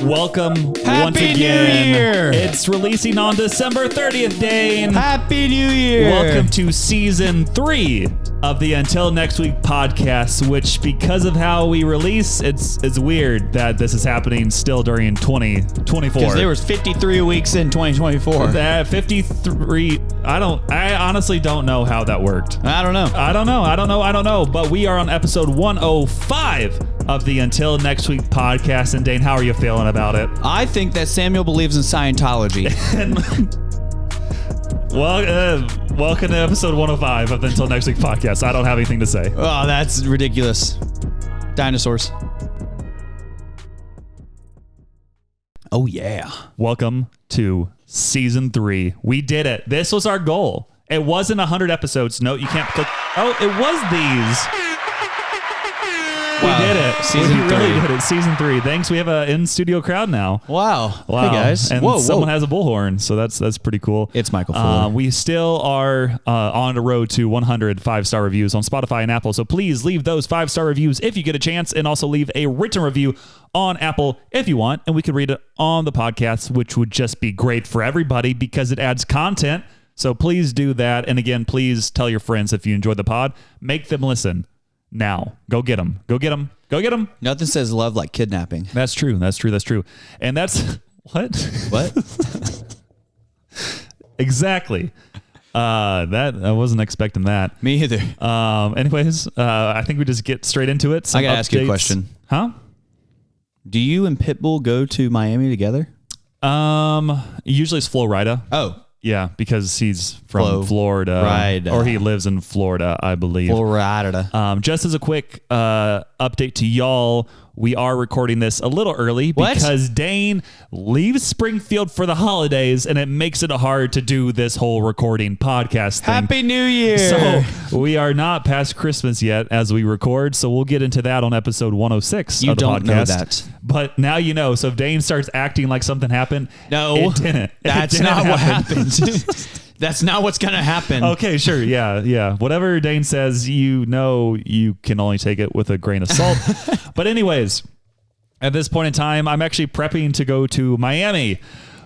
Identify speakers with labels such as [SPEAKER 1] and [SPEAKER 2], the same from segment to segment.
[SPEAKER 1] Welcome
[SPEAKER 2] Happy
[SPEAKER 1] once
[SPEAKER 2] New
[SPEAKER 1] again.
[SPEAKER 2] Year!
[SPEAKER 1] It's releasing on December 30th, Dane.
[SPEAKER 2] Happy New Year!
[SPEAKER 1] Welcome to season 3 of the Until Next Week podcast, which because of how we release, it's weird that this is happening still during 2024.
[SPEAKER 2] Because there was 53 weeks in 2024.
[SPEAKER 1] That 53, I honestly don't know how that worked.
[SPEAKER 2] I don't know.
[SPEAKER 1] But we are on episode 105 of the Until Next Week podcast. And Dane, how are you feeling about it?
[SPEAKER 2] I think that Samuel believes in Scientology.
[SPEAKER 1] Welcome to episode 105 of the Until Next Week podcast. I don't have anything to say.
[SPEAKER 2] Oh, that's ridiculous. Dinosaurs. Oh, yeah.
[SPEAKER 1] Welcome to season 3. We did it. This was our goal. It wasn't 100 episodes. No, you can't click. Oh, it was these. We did it.
[SPEAKER 2] Season
[SPEAKER 1] we really
[SPEAKER 2] 3.
[SPEAKER 1] did it. Season 3. Thanks. We have an in-studio crowd now.
[SPEAKER 2] Wow.
[SPEAKER 1] Wow.
[SPEAKER 2] Hey, guys.
[SPEAKER 1] And someone has a bullhorn, so that's pretty cool.
[SPEAKER 2] It's Michael Fuller.
[SPEAKER 1] We still are on the road to 100 5-star reviews on Spotify and Apple, so please leave those 5-star reviews if you get a chance, and also leave a written review on Apple if you want, and we could read it on the podcast, which would just be great for everybody because it adds content. So please do that. And again, please tell your friends if you enjoyed the pod. Make them listen now. Go get them. Go get them. Go get them.
[SPEAKER 2] Nothing says love like kidnapping.
[SPEAKER 1] That's true. That's true. That's true. And that's what?
[SPEAKER 2] What?
[SPEAKER 1] Exactly. That I wasn't expecting that.
[SPEAKER 2] Me either.
[SPEAKER 1] Anyways, I think we just get straight into it. Some
[SPEAKER 2] I gotta ask you a
[SPEAKER 1] updates.
[SPEAKER 2] question.
[SPEAKER 1] Huh?
[SPEAKER 2] Do you and Pitbull go to Miami together?
[SPEAKER 1] Usually it's Florida.
[SPEAKER 2] Oh.
[SPEAKER 1] Yeah, because he's from Florida.
[SPEAKER 2] Right.
[SPEAKER 1] Or he lives in Florida, I believe.
[SPEAKER 2] Florida.
[SPEAKER 1] Just as a quick update to y'all, we are recording this a little early because Dane leaves Springfield for the holidays, and it makes it hard to do this whole recording podcast thing.
[SPEAKER 2] Happy New Year!
[SPEAKER 1] So we are not past Christmas yet as we record, so we'll get into that on episode 106
[SPEAKER 2] You
[SPEAKER 1] of the
[SPEAKER 2] don't
[SPEAKER 1] podcast.
[SPEAKER 2] know that.
[SPEAKER 1] But now you know. So if Dane starts acting like something happened,
[SPEAKER 2] No,
[SPEAKER 1] it didn't.
[SPEAKER 2] That's not what happened. That's not what's going to happen.
[SPEAKER 1] Okay, sure. Yeah. Whatever Dane says, you can only take it with a grain of salt. But anyways, at this point in time, I'm actually prepping to go to Miami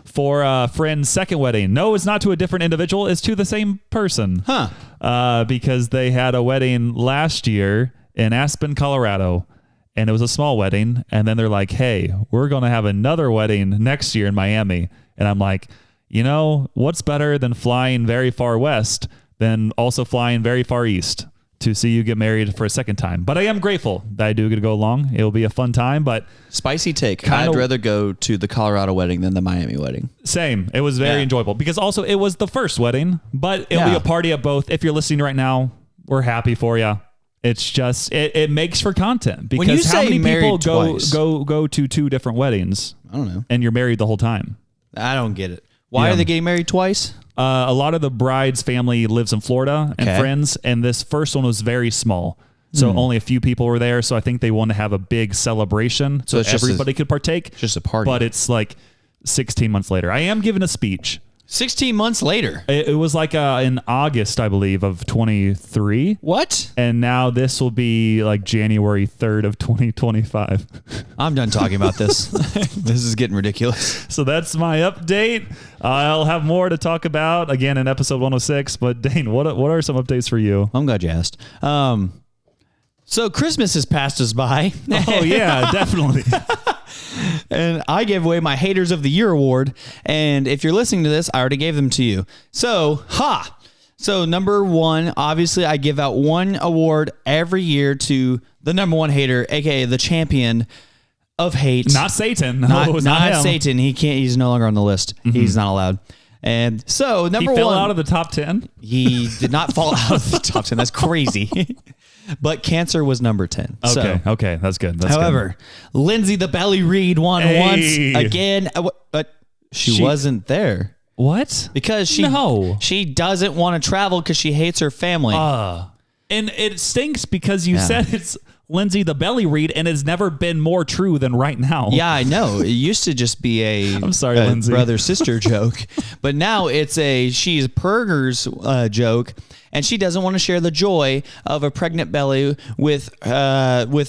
[SPEAKER 1] for a friend's second wedding. No, it's not to a different individual. It's to the same person.
[SPEAKER 2] Huh.
[SPEAKER 1] Because they had a wedding last year in Aspen, Colorado, and it was a small wedding. And then they're like, hey, we're going to have another wedding next year in Miami. And I'm like, what's better than flying very far west than also flying very far east to see you get married for a second time? But I am grateful that I do get to go along. It'll be a fun time, but
[SPEAKER 2] Spicy take. I'd rather go to the Colorado wedding than the Miami wedding.
[SPEAKER 1] same. It was very enjoyable because also it was the first wedding, but it'll be a party at both. If you're listening right now, we're happy for you. It's just, it makes for content because
[SPEAKER 2] When you
[SPEAKER 1] how
[SPEAKER 2] say
[SPEAKER 1] many people
[SPEAKER 2] married
[SPEAKER 1] go to 2 different weddings?
[SPEAKER 2] I don't know.
[SPEAKER 1] And you're married the whole time.
[SPEAKER 2] I don't get it. Why are they getting married twice?
[SPEAKER 1] A lot of the bride's family lives in Florida and friends, and this first one was very small. So only a few people were there. So I think they want to have a big celebration so everybody could partake.
[SPEAKER 2] Just a party.
[SPEAKER 1] But it's like 16 months later. I am giving a speech.
[SPEAKER 2] 16 months later.
[SPEAKER 1] It was like in August, I believe, of 23.
[SPEAKER 2] What?
[SPEAKER 1] And now this will be like January 3rd of 2025.
[SPEAKER 2] I'm done talking about this. This is getting ridiculous.
[SPEAKER 1] So that's my update. I'll have more to talk about again in episode 106. But Dane, what are some updates for you?
[SPEAKER 2] I'm glad you asked. So Christmas has passed us by.
[SPEAKER 1] Oh, yeah, definitely.
[SPEAKER 2] And I gave away my Haters of the Year award. And if you're listening to this, I already gave them to you. So, So number 1, obviously I give out one award every year to the number 1 hater, aka the champion of hate.
[SPEAKER 1] Not Satan. No,
[SPEAKER 2] Not,
[SPEAKER 1] it was
[SPEAKER 2] not
[SPEAKER 1] him.
[SPEAKER 2] Satan. He's no longer on the list. Mm-hmm. He's not allowed. And so number 1.
[SPEAKER 1] He fell out of the top 10?
[SPEAKER 2] He did not fall out of the top 10. That's crazy. But Cancer was number 10.
[SPEAKER 1] Okay. That's good.
[SPEAKER 2] However, Lindsay the Belly Reed won once again. But she wasn't there.
[SPEAKER 1] What?
[SPEAKER 2] Because she doesn't want to travel because she hates her family.
[SPEAKER 1] And it stinks because you said it's Lindsay the belly read, and it's never been more true than right now.
[SPEAKER 2] Yeah, I know. It used to just be
[SPEAKER 1] I'm sorry, Lindsay.
[SPEAKER 2] brother-sister joke, but now it's a she's Perger's joke, and she doesn't want to share the joy of a pregnant belly with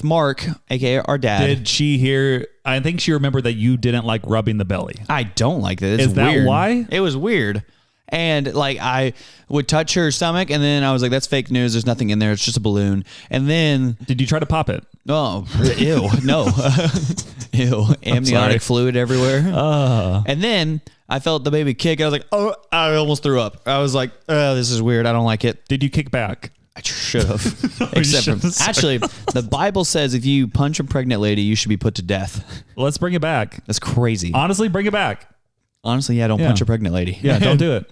[SPEAKER 2] Mark, aka our dad.
[SPEAKER 1] Did she hear? I think she remembered that you didn't like rubbing the belly.
[SPEAKER 2] I don't like that. It's
[SPEAKER 1] Is that
[SPEAKER 2] weird.
[SPEAKER 1] why?
[SPEAKER 2] It was weird. And like I would touch her stomach, and then I was like, "That's fake news. There's nothing in there. It's just a balloon." And then,
[SPEAKER 1] Did you try to pop it?
[SPEAKER 2] oh, ew, no, ew, amniotic fluid everywhere. And then I felt the baby kick. I was like, "Oh!" I almost threw up. I was like, "Oh, this is weird. I don't like it."
[SPEAKER 1] Did you kick back?
[SPEAKER 2] I should have. Except for, actually, the Bible says if you punch a pregnant lady, you should be put to death.
[SPEAKER 1] Let's bring it back.
[SPEAKER 2] That's crazy.
[SPEAKER 1] Honestly, bring it back.
[SPEAKER 2] Honestly, yeah, don't punch a pregnant lady.
[SPEAKER 1] Yeah, don't do it.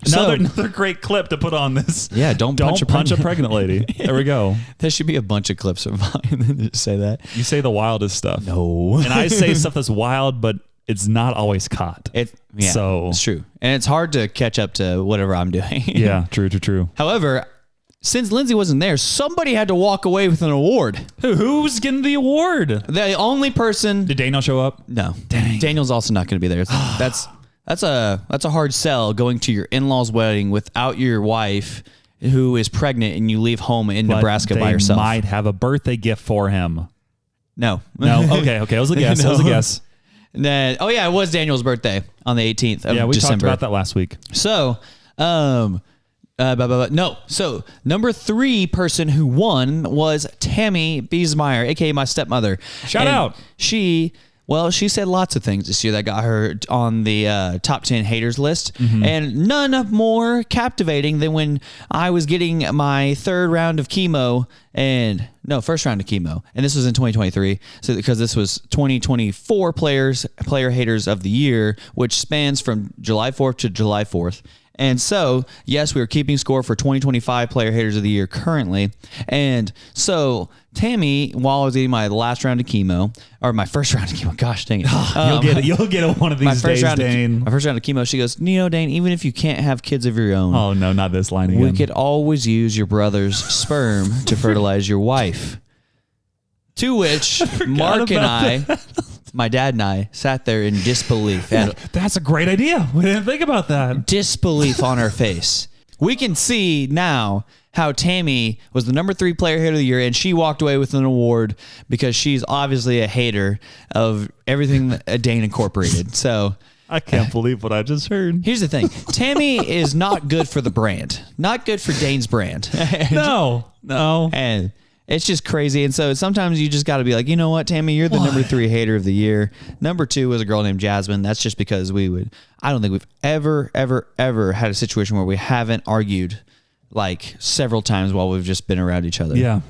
[SPEAKER 2] So-
[SPEAKER 1] Another great clip to put on this.
[SPEAKER 2] Yeah, don't punch a
[SPEAKER 1] pregnant lady. There we go.
[SPEAKER 2] There should be a bunch of clips of mine that say that.
[SPEAKER 1] You say the wildest stuff.
[SPEAKER 2] No.
[SPEAKER 1] And I say stuff that's wild, but it's not always caught.
[SPEAKER 2] So it's true. And it's hard to catch up to whatever I'm doing.
[SPEAKER 1] Yeah, true.
[SPEAKER 2] However, since Lindsay wasn't there, somebody had to walk away with an award.
[SPEAKER 1] Who's getting the award?
[SPEAKER 2] The only person.
[SPEAKER 1] Did Daniel show up?
[SPEAKER 2] No.
[SPEAKER 1] Dang.
[SPEAKER 2] Daniel's also not going to be there. That's a hard sell, going to your in-laws' wedding without your wife who is pregnant, and you leave home in Nebraska by yourself.
[SPEAKER 1] They might have a birthday gift for him.
[SPEAKER 2] No.
[SPEAKER 1] Okay. It was a guess.
[SPEAKER 2] No.
[SPEAKER 1] It was a guess.
[SPEAKER 2] Oh yeah, it was Daniel's birthday on the 18th of
[SPEAKER 1] Yeah, we
[SPEAKER 2] December.
[SPEAKER 1] talked about that last week.
[SPEAKER 2] So, no. So number 3 person who won was Tammy Biesmeyer, aka my stepmother.
[SPEAKER 1] Shout out.
[SPEAKER 2] She said lots of things this year that got her on the top 10 haters list, and none more captivating than when I was getting my first round of chemo, and this was in 2023. So because this was 2024 player haters of the year, which spans from July 4th to July 4th. And so, yes, we were keeping score for 2025 player haters of the year currently. And so Tammy, while I was getting my last round of chemo, or my first round of chemo, gosh dang it.
[SPEAKER 1] You'll get it one of these days, Dane.
[SPEAKER 2] My first round of chemo, she goes, Dane, even if you can't have kids of your own,
[SPEAKER 1] Oh, no, not this line again.
[SPEAKER 2] we could always use your brother's sperm to fertilize your wife. To which Mark and I, my dad and I, sat there in disbelief.
[SPEAKER 1] That's a great idea. We didn't think about that.
[SPEAKER 2] Disbelief on our face. We can see now how Tammy was the number 3 player hater of the year, and she walked away with an award because she's obviously a hater of everything that Dane Incorporated. So
[SPEAKER 1] I can't believe what I just heard.
[SPEAKER 2] here's the thing. Tammy is not good for the brand. Not good for Dane's brand.
[SPEAKER 1] No.
[SPEAKER 2] And it's just crazy. And so sometimes you just got to be like, you know what, Tammy, you're the number 3 hater of the year. Number 2 was a girl named Jasmine. That's just because I don't think we've ever had a situation where we haven't argued like several times while we've just been around each other.
[SPEAKER 1] Yeah.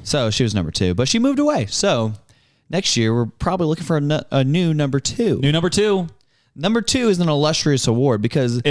[SPEAKER 2] So she was number 2, but she moved away. So next year we're probably looking for a new number 2.
[SPEAKER 1] New number 2
[SPEAKER 2] Number 2 is an illustrious award because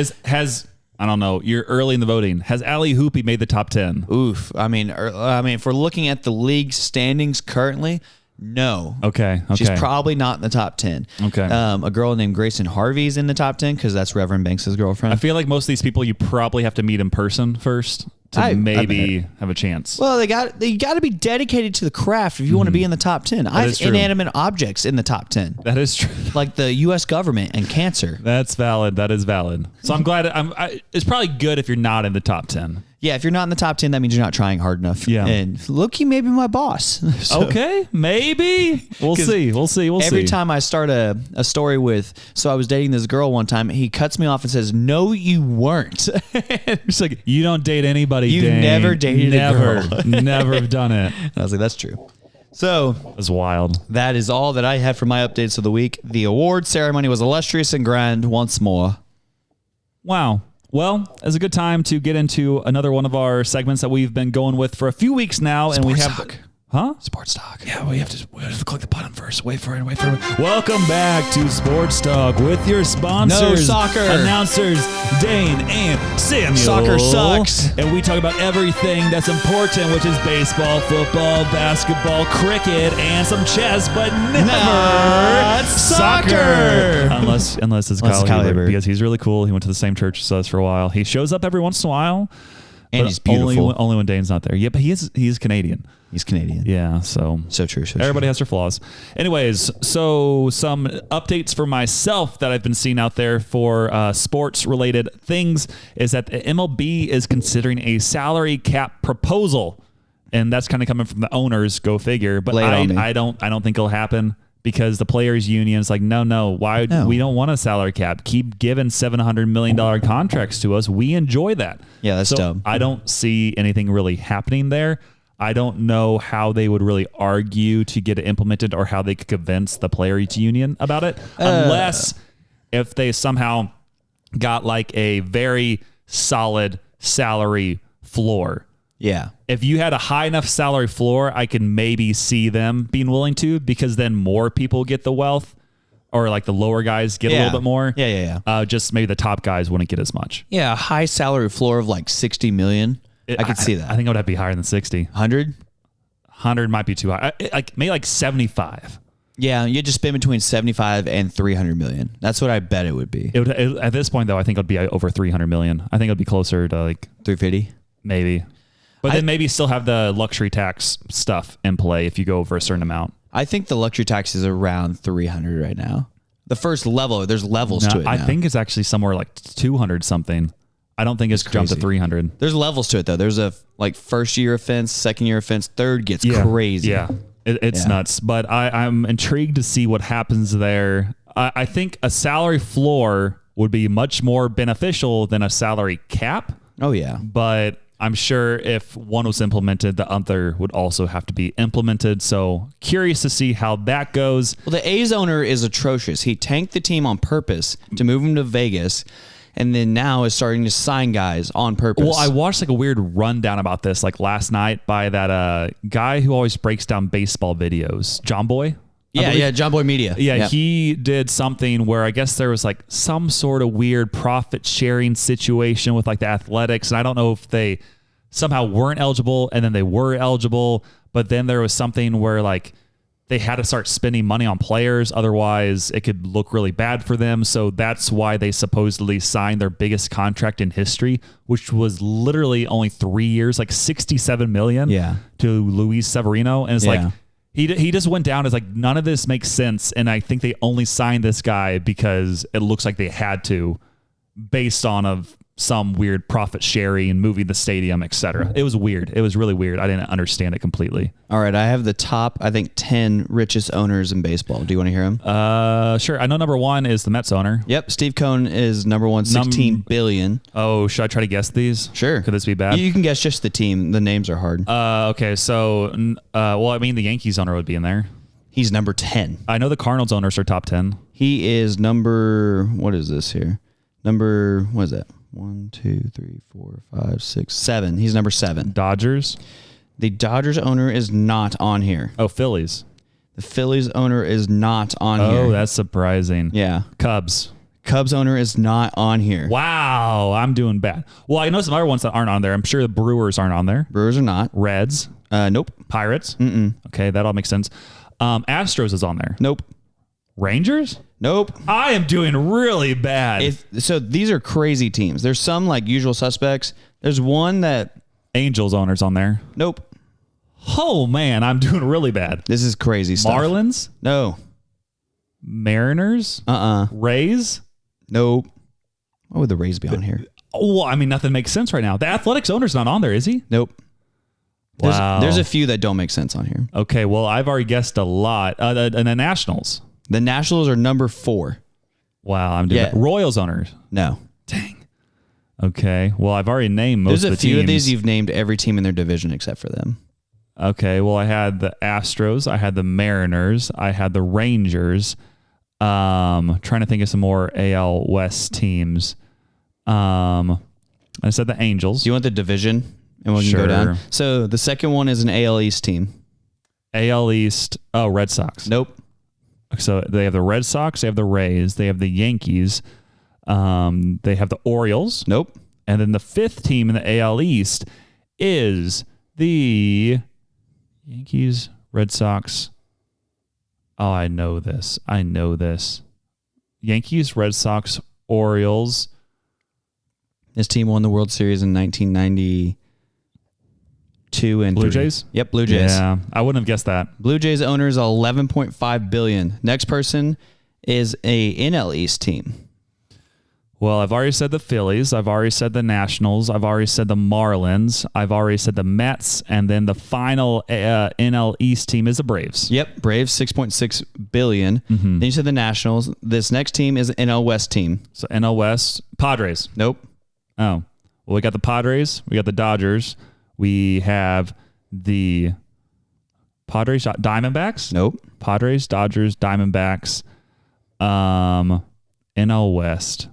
[SPEAKER 1] I don't know. You're early in the voting. Has Allie Hoopy made the top 10?
[SPEAKER 2] oof. I mean, if we're looking at the league standings currently, no.
[SPEAKER 1] Okay.
[SPEAKER 2] She's probably not in the top 10.
[SPEAKER 1] Okay.
[SPEAKER 2] A girl named Grayson Harvey's in the top 10 because that's Reverend Banks' girlfriend.
[SPEAKER 1] I feel like most of these people you probably have to meet in person first to maybe have a chance.
[SPEAKER 2] Well, they got to be dedicated to the craft if you want to be in the top 10. I have inanimate objects in the top 10.
[SPEAKER 1] That is true.
[SPEAKER 2] Like the U.S. government and cancer.
[SPEAKER 1] That's valid. That is valid. So I'm glad. It's probably good if you're not in the top 10.
[SPEAKER 2] Yeah, if you're not in the top 10, that means you're not trying hard enough.
[SPEAKER 1] Yeah.
[SPEAKER 2] And look, he may be my boss. So
[SPEAKER 1] Okay, maybe. We'll see.
[SPEAKER 2] every time I start a story with, so I was dating this girl one time, he cuts me off and says, no, you weren't.
[SPEAKER 1] It's like, you don't date anybody,
[SPEAKER 2] You've
[SPEAKER 1] Dane.
[SPEAKER 2] never dated a girl.
[SPEAKER 1] Never have done it.
[SPEAKER 2] And I was like, that's true. So
[SPEAKER 1] That's wild.
[SPEAKER 2] that is all that I had for my updates of the week. The award ceremony was illustrious and grand once more.
[SPEAKER 1] Wow. Well, it's a good time to get into another one of our segments that we've been going with for a few weeks now. And we have...
[SPEAKER 2] Talk.
[SPEAKER 1] Huh?
[SPEAKER 2] Sports talk.
[SPEAKER 1] Yeah, we have to click the button first. Wait for it. Welcome back to Sports Talk with your sponsors.
[SPEAKER 2] No soccer.
[SPEAKER 1] Announcers, Dane and Samuel.
[SPEAKER 2] Soccer sucks.
[SPEAKER 1] And we talk about everything that's important, which is baseball, football, basketball, cricket, and some chess, but never
[SPEAKER 2] Not soccer.
[SPEAKER 1] Unless it's Kyle
[SPEAKER 2] Kyle
[SPEAKER 1] Hibbert,
[SPEAKER 2] Hibbert.
[SPEAKER 1] because he's really cool. He went to the same church as us for a while. He shows up every once in a while.
[SPEAKER 2] And
[SPEAKER 1] but
[SPEAKER 2] he's beautiful.
[SPEAKER 1] Only when Dane's not there. Yeah, but he's Canadian.
[SPEAKER 2] He's Canadian.
[SPEAKER 1] Yeah, so
[SPEAKER 2] So true.
[SPEAKER 1] everybody has their flaws. Anyways, so some updates for myself that I've been seeing out there for sports-related things is that the MLB is considering a salary cap proposal, and that's kind of coming from the owners. Go figure. But I don't think it'll happen because the players' union is like, no. Why?
[SPEAKER 2] No.
[SPEAKER 1] We don't want a salary cap. Keep giving $700 million contracts to us. We enjoy that.
[SPEAKER 2] Yeah, that's dumb.
[SPEAKER 1] I don't see anything really happening there. I don't know how they would really argue to get it implemented or how they could convince the players union about it, unless if they somehow got like a very solid salary floor.
[SPEAKER 2] Yeah.
[SPEAKER 1] If you had a high enough salary floor, I can maybe see them being willing to, because then more people get the wealth, or like the lower guys get a little bit more.
[SPEAKER 2] Yeah.
[SPEAKER 1] Just maybe the top guys wouldn't get as much.
[SPEAKER 2] Yeah, a high salary floor of like 60 million. I could see that.
[SPEAKER 1] I think it would have to be higher than 60.
[SPEAKER 2] 100?
[SPEAKER 1] 100 might be too high. Maybe like 75.
[SPEAKER 2] Yeah, you just spend between 75 and 300 million. That's what I bet it would be.
[SPEAKER 1] At this point, though, I think it would be over 300 million. I think it would be closer to like
[SPEAKER 2] 350?
[SPEAKER 1] maybe. But then maybe still have the luxury tax stuff in play if you go over a certain amount.
[SPEAKER 2] I think the luxury tax is around 300 right now. The first level, there's levels to it now.
[SPEAKER 1] I think it's actually somewhere like 200 something. I don't think it's jumped to 300.
[SPEAKER 2] There's levels to it, though. There's a like first year offense, second year offense, third gets crazy.
[SPEAKER 1] Yeah, it's nuts. But I'm intrigued to see what happens there. I think a salary floor would be much more beneficial than a salary cap.
[SPEAKER 2] Oh, yeah.
[SPEAKER 1] But I'm sure if one was implemented, the other would also have to be implemented. So curious to see how that goes.
[SPEAKER 2] Well, the A's owner is atrocious. He tanked the team on purpose to move him to Vegas, and then now is starting to sign guys on purpose.
[SPEAKER 1] Well, I watched like a weird rundown about this like last night by that guy who always breaks down baseball videos, John Boy.
[SPEAKER 2] Yeah, John Boy Media.
[SPEAKER 1] Yeah, he did something where I guess there was like some sort of weird profit sharing situation with like the Athletics. And I don't know if they somehow weren't eligible and then they were eligible, but then there was something where like they had to start spending money on players. Otherwise it could look really bad for them. So that's why they supposedly signed their biggest contract in history, which was literally only 3 years, like $67 million to Luis Severino. And it's like, He just went down as like, none of this makes sense. And I think they only signed this guy because it looks like they had to, based on of some weird profit sharing and moving the stadium, etc. It was weird. It was really weird. I didn't understand it completely.
[SPEAKER 2] All right. I have the top, I think, 10 richest owners in baseball. Do you want to hear them?
[SPEAKER 1] Sure. I know number one is the Mets owner.
[SPEAKER 2] Yep. Steve Cohen is number one, 16 billion.
[SPEAKER 1] Oh, should I try to guess these?
[SPEAKER 2] Sure.
[SPEAKER 1] Could this be bad?
[SPEAKER 2] You can guess just the team. The names are hard.
[SPEAKER 1] Okay. So, well, I mean, the Yankees owner would be in there.
[SPEAKER 2] He's number 10.
[SPEAKER 1] I know the Cardinals owners are top 10.
[SPEAKER 2] He is number, what is this here? Number, what is that? 1, 2, 3, 4, 5, 6, 7. He's number 7.
[SPEAKER 1] Dodgers.
[SPEAKER 2] The Dodgers owner is not on here.
[SPEAKER 1] Oh, Phillies.
[SPEAKER 2] The Phillies owner is not on here.
[SPEAKER 1] Oh, that's surprising.
[SPEAKER 2] Yeah.
[SPEAKER 1] Cubs.
[SPEAKER 2] Cubs owner is not on here.
[SPEAKER 1] Wow, I'm doing bad. Well, I know some other ones that aren't on there. I'm sure the Brewers aren't on there.
[SPEAKER 2] Brewers are not.
[SPEAKER 1] Reds.
[SPEAKER 2] Nope.
[SPEAKER 1] Pirates. Okay, that all makes sense. Astros is on there.
[SPEAKER 2] Nope.
[SPEAKER 1] Rangers?
[SPEAKER 2] Nope.
[SPEAKER 1] I am doing really bad.
[SPEAKER 2] So these are crazy teams. There's some like usual suspects. There's one that...
[SPEAKER 1] Angels owners on there.
[SPEAKER 2] Nope.
[SPEAKER 1] Oh, man, I'm doing really bad.
[SPEAKER 2] This is crazy stuff.
[SPEAKER 1] Marlins?
[SPEAKER 2] No.
[SPEAKER 1] Mariners? Rays?
[SPEAKER 2] Nope. Why would the Rays be on here?
[SPEAKER 1] Oh, well, I mean, nothing makes sense right now. The Athletics owner's not on there, is he?
[SPEAKER 2] Nope.
[SPEAKER 1] Wow.
[SPEAKER 2] There's a few that don't make sense on here.
[SPEAKER 1] Okay, well, I've already guessed a lot. And the Nationals.
[SPEAKER 2] The Nationals are number 4.
[SPEAKER 1] Wow, I'm doing Royals owners.
[SPEAKER 2] No.
[SPEAKER 1] Dang. Okay, well, I've already named most of the teams.
[SPEAKER 2] There's a few of these you've named every team in their division except for them.
[SPEAKER 1] Okay, well, I had the Astros, I had the Mariners, I had the Rangers. Trying to think of some more AL West teams. I said the Angels.
[SPEAKER 2] Do you want the division? And we can go down. So the second one is an AL East team.
[SPEAKER 1] AL East. Oh, Red Sox.
[SPEAKER 2] Nope.
[SPEAKER 1] So they have the Red Sox, they have the Rays, they have the Yankees, they have the Orioles.
[SPEAKER 2] Nope.
[SPEAKER 1] And then the fifth team in the AL East is the Yankees, Red Sox. Oh, I know this. Yankees, Red Sox, Orioles.
[SPEAKER 2] This team won the World Series in 1992 and
[SPEAKER 1] Blue
[SPEAKER 2] 3.
[SPEAKER 1] Jays?
[SPEAKER 2] Yep, Blue Jays.
[SPEAKER 1] Yeah, I wouldn't have guessed that.
[SPEAKER 2] Blue Jays owners $11.5 billion. Next person is a NL East team.
[SPEAKER 1] Well, I've already said the Phillies. I've already said the Nationals. I've already said the Marlins. I've already said the Mets. And then the final NL East team is the Braves.
[SPEAKER 2] Yep, Braves $6.6 billion. Then you said the Nationals. This next team is an NL West team.
[SPEAKER 1] So NL West, Padres.
[SPEAKER 2] Nope.
[SPEAKER 1] Oh, well, we got the Padres. We got the Dodgers. We have the Padres, Diamondbacks.
[SPEAKER 2] Nope.
[SPEAKER 1] Padres, Dodgers, Diamondbacks. NL West.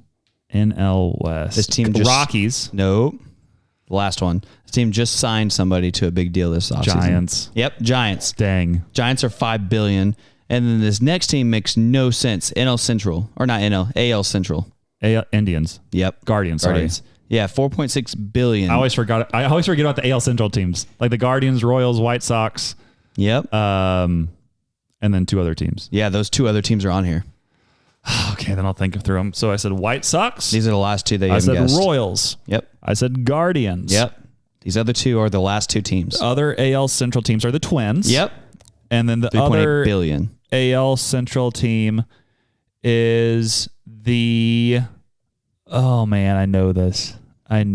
[SPEAKER 1] NL West.
[SPEAKER 2] This team just
[SPEAKER 1] Rockies.
[SPEAKER 2] Nope. The last one. This team just signed somebody to a big deal this offseason.
[SPEAKER 1] Giants.
[SPEAKER 2] Yep, Giants.
[SPEAKER 1] Dang.
[SPEAKER 2] Giants are $5 billion. And then this next team makes no sense. NL Central. Or not NL, AL Central.
[SPEAKER 1] Indians.
[SPEAKER 2] Yep.
[SPEAKER 1] Guardians.
[SPEAKER 2] Guardians. Yeah, $4.6 billion.
[SPEAKER 1] I always forget about the AL Central teams, like the Guardians, Royals, White Sox,
[SPEAKER 2] Yep.
[SPEAKER 1] and then 2 other teams.
[SPEAKER 2] Yeah, those 2 other teams are on here.
[SPEAKER 1] Okay, then I'll think through them. So I said White Sox.
[SPEAKER 2] These are the last 2 that you
[SPEAKER 1] I
[SPEAKER 2] haven't
[SPEAKER 1] said
[SPEAKER 2] guessed.
[SPEAKER 1] Royals.
[SPEAKER 2] Yep.
[SPEAKER 1] I said Guardians.
[SPEAKER 2] Yep. These other 2 are the last 2 teams.
[SPEAKER 1] Other AL Central teams are the Twins.
[SPEAKER 2] Yep.
[SPEAKER 1] And then the
[SPEAKER 2] 3.8
[SPEAKER 1] other
[SPEAKER 2] billion.
[SPEAKER 1] AL Central team is the. Oh man, I know this.
[SPEAKER 2] Justin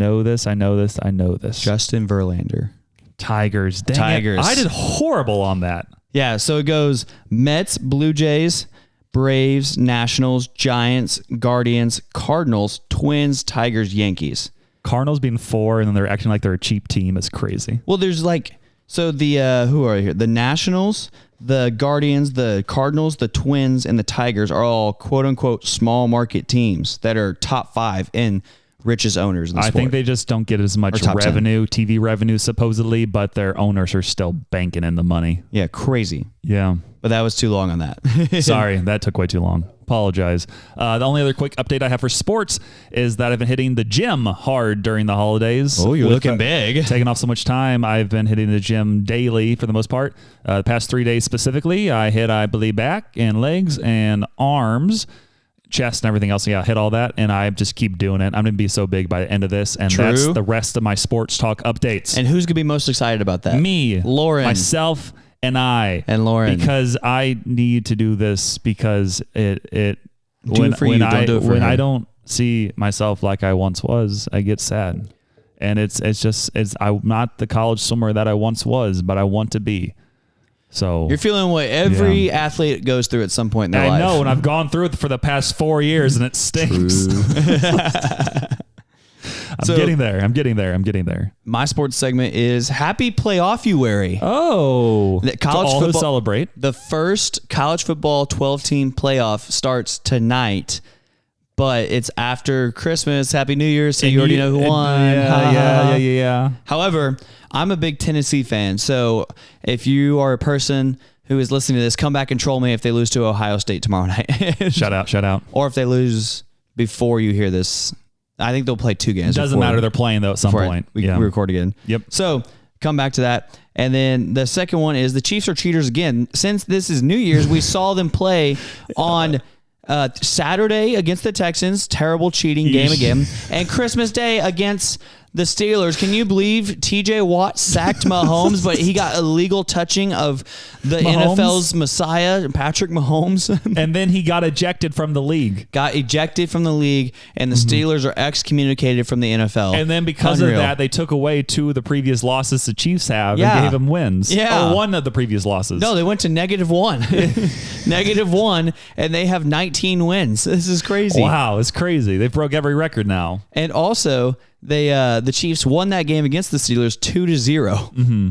[SPEAKER 2] Verlander.
[SPEAKER 1] Tigers. Dang it.
[SPEAKER 2] Tigers.
[SPEAKER 1] I did horrible on that.
[SPEAKER 2] Yeah, so it goes Mets, Blue Jays, Braves, Nationals, Giants, Guardians, Cardinals, Twins, Tigers, Yankees.
[SPEAKER 1] Cardinals being 4, and then they're acting like they're a cheap team is crazy.
[SPEAKER 2] Well, there's so the who are here? The Nationals, the Guardians, the Cardinals, the Twins, and the Tigers are all quote unquote small market teams that are top 5 in richest owners in the
[SPEAKER 1] I
[SPEAKER 2] sport.
[SPEAKER 1] think they just don't get as much
[SPEAKER 2] top 10.
[SPEAKER 1] revenue, TV revenue supposedly, but their owners are still banking in the money.
[SPEAKER 2] Yeah, crazy.
[SPEAKER 1] Yeah.
[SPEAKER 2] But that was too long on that.
[SPEAKER 1] Sorry, that took way too long. Apologize. The only other quick update I have for sports is that I've been hitting the gym hard during the holidays.
[SPEAKER 2] Oh, you're looking big.
[SPEAKER 1] Taking off so much time, I've been hitting the gym daily for the most part. The past 3 days specifically, I hit, I believe, back and legs and arms, chest and everything else. Yeah, I hit all that, and I just keep doing it. I'm going to be so big by the end of this, and that's the rest of my sports talk updates.
[SPEAKER 2] And who's going to be most excited about that?
[SPEAKER 1] Me,
[SPEAKER 2] Lauren,
[SPEAKER 1] myself, and I,
[SPEAKER 2] and Lauren,
[SPEAKER 1] because I need to do this because when I don't see myself like I once was, I get sad, and I'm not the college swimmer that I once was, but I want to be. So
[SPEAKER 2] you're feeling what every athlete goes through at some point in their life.
[SPEAKER 1] I know, and I've gone through it for the past 4 years, and it stinks. I'm getting there.
[SPEAKER 2] My sports segment is Happy Playoff-uary.
[SPEAKER 1] Oh,
[SPEAKER 2] College
[SPEAKER 1] all who
[SPEAKER 2] football
[SPEAKER 1] celebrate.
[SPEAKER 2] The first college football 12-team playoff starts tonight, but it's after Christmas. Happy New Year, so you already know who won.
[SPEAKER 1] Yeah.
[SPEAKER 2] However, I'm a big Tennessee fan, so if you are a person who is listening to this, come back and troll me if they lose to Ohio State tomorrow night.
[SPEAKER 1] Shout out.
[SPEAKER 2] Or if they lose before you hear this. I think they'll play 2 games.
[SPEAKER 1] Doesn't matter. They're playing, though, at some point.
[SPEAKER 2] We record again.
[SPEAKER 1] Yep.
[SPEAKER 2] So come back to that. And then the second one is the Chiefs are cheaters again. Since this is New Year's, we saw them play on Saturday against the Texans. Terrible cheating game again. And Christmas Day against the Steelers. Can you believe TJ Watt sacked Mahomes, but he got illegal touching of the NFL's Messiah, Patrick Mahomes?
[SPEAKER 1] And then he got ejected from the league.
[SPEAKER 2] Got ejected from the league, and the Steelers are excommunicated from the NFL.
[SPEAKER 1] And then because of that, they took away 2 of the previous losses the Chiefs have and gave them wins.
[SPEAKER 2] Yeah.
[SPEAKER 1] Or 1 of the previous losses.
[SPEAKER 2] No, they went to -1. -1, and they have 19 wins. This is crazy.
[SPEAKER 1] Wow, it's crazy. They broke every record now.
[SPEAKER 2] And also, the Chiefs won that game against the Steelers 2-0. Mm-hmm.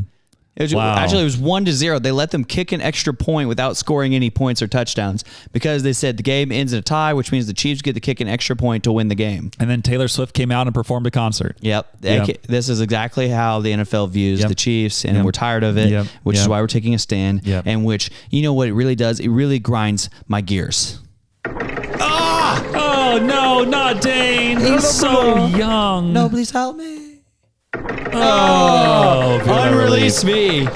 [SPEAKER 2] Actually, it was 1-0. They let them kick an extra point without scoring any points or touchdowns because they said the game ends in a tie, which means the Chiefs get to kick an extra point to win the game.
[SPEAKER 1] And then Taylor Swift came out and performed a concert.
[SPEAKER 2] Yep. This is exactly how the NFL views the Chiefs, and we're tired of it, which is why we're taking a stand, and which, you know what it really does? It really grinds my gears.
[SPEAKER 1] Oh, no, not Dane. He's so young.
[SPEAKER 2] No, please help me.
[SPEAKER 1] Oh,
[SPEAKER 2] Unrelease me.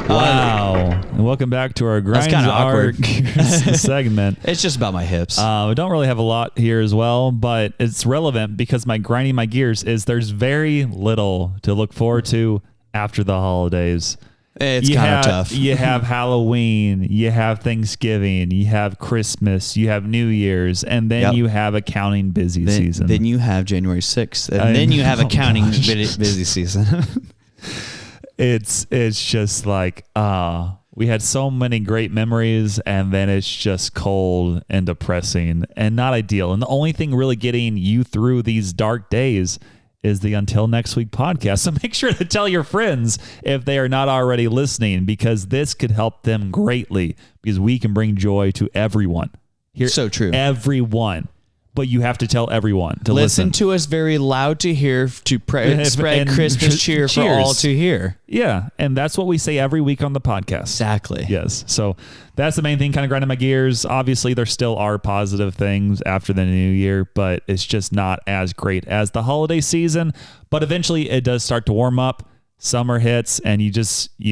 [SPEAKER 1] Wow. And welcome back to our Grinds
[SPEAKER 2] kinda
[SPEAKER 1] Our
[SPEAKER 2] awkward.
[SPEAKER 1] Gears segment.
[SPEAKER 2] It's just about my hips.
[SPEAKER 1] We don't really have a lot here as well, but it's relevant because my grinding my gears is there's very little to look forward to after the holidays.
[SPEAKER 2] It's kind of tough.
[SPEAKER 1] You have Halloween, you have Thanksgiving, you have Christmas, you have New Year's, and then you have accounting busy season.
[SPEAKER 2] Then you have January 6th, and then you have accounting busy season.
[SPEAKER 1] It's just like, we had so many great memories, and then it's just cold and depressing and not ideal. And the only thing really getting you through these dark days is the Until Next Week podcast. So make sure to tell your friends if they are not already listening, because this could help them greatly, because we can bring joy to everyone. Here,
[SPEAKER 2] So true.
[SPEAKER 1] Everyone. But you have to tell everyone to listen.
[SPEAKER 2] To us very loud to hear, to spread Christmas cheer for all to hear.
[SPEAKER 1] Yeah, and that's what we say every week on the podcast.
[SPEAKER 2] Exactly.
[SPEAKER 1] Yes. So that's the main thing, kind of grinding my gears. Obviously, there still are positive things after the new year, but it's just not as great as the holiday season. But eventually it does start to warm up. Summer hits and you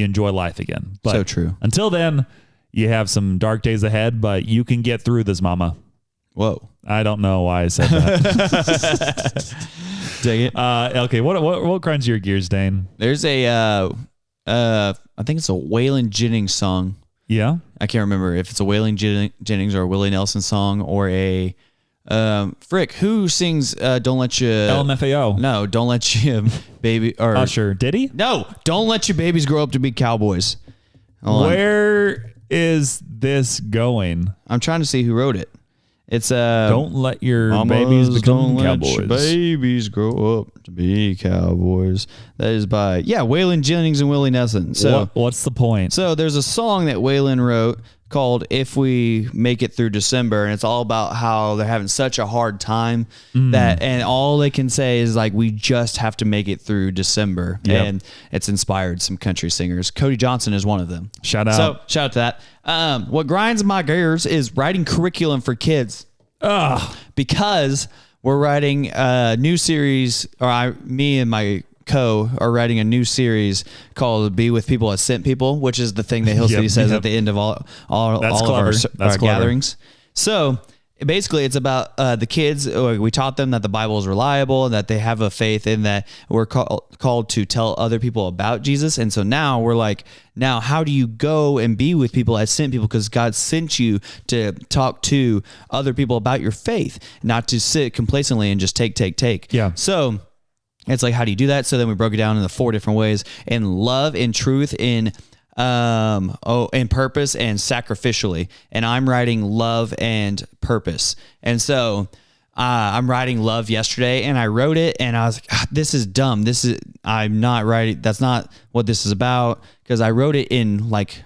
[SPEAKER 1] enjoy life again. But
[SPEAKER 2] So true.
[SPEAKER 1] Until then, you have some dark days ahead, but you can get through this, mama.
[SPEAKER 2] Whoa.
[SPEAKER 1] I don't know why I said that.
[SPEAKER 2] Dang it.
[SPEAKER 1] Okay, what grinds your gears, Dane?
[SPEAKER 2] There's I think it's a Waylon Jennings song.
[SPEAKER 1] Yeah?
[SPEAKER 2] I can't remember if it's a Waylon Jennings or a Willie Nelson song or a who sings Don't Let You
[SPEAKER 1] LMFAO.
[SPEAKER 2] No, Don't Let You Baby or
[SPEAKER 1] Usher. Did he?
[SPEAKER 2] No, Don't Let Your Babies Grow Up to Be Cowboys. Hold on.
[SPEAKER 1] Where is this going?
[SPEAKER 2] I'm trying to see who wrote it. It's
[SPEAKER 1] Don't let your
[SPEAKER 2] Mamas,
[SPEAKER 1] babies become
[SPEAKER 2] don't
[SPEAKER 1] cowboys.
[SPEAKER 2] Let your babies grow up to be cowboys. That is by Waylon Jennings and Willie Nelson. So
[SPEAKER 1] What's the point?
[SPEAKER 2] So there's a song that Waylon wrote called If We Make It Through December, and it's all about how they're having such a hard time and all they can say is like, we just have to make it through December.
[SPEAKER 1] Yep.
[SPEAKER 2] And it's inspired some country singers. Cody Johnson is one of them.
[SPEAKER 1] Shout out.
[SPEAKER 2] So shout out to that. What grinds my gears is writing curriculum for kids. Because we're writing a new series, me and my are writing a new series called Be With People As Sent People, which is the thing that Hill City says at the end of all of our gatherings. So basically it's about the kids. We taught them that the Bible is reliable and that they have a faith in that we're called to tell other people about Jesus. And so now we're like, how do you go and be with people as sent people? Because God sent you to talk to other people about your faith, not to sit complacently and just take.
[SPEAKER 1] Yeah.
[SPEAKER 2] So it's like, how do you do that? So then we broke it down into 4 different ways: in love, in truth, in purpose, and sacrificially. And I'm writing love and purpose. And so I'm writing love yesterday, and I wrote it, and I was like, this is dumb. I'm not writing. That's not what this is about, because I wrote it in like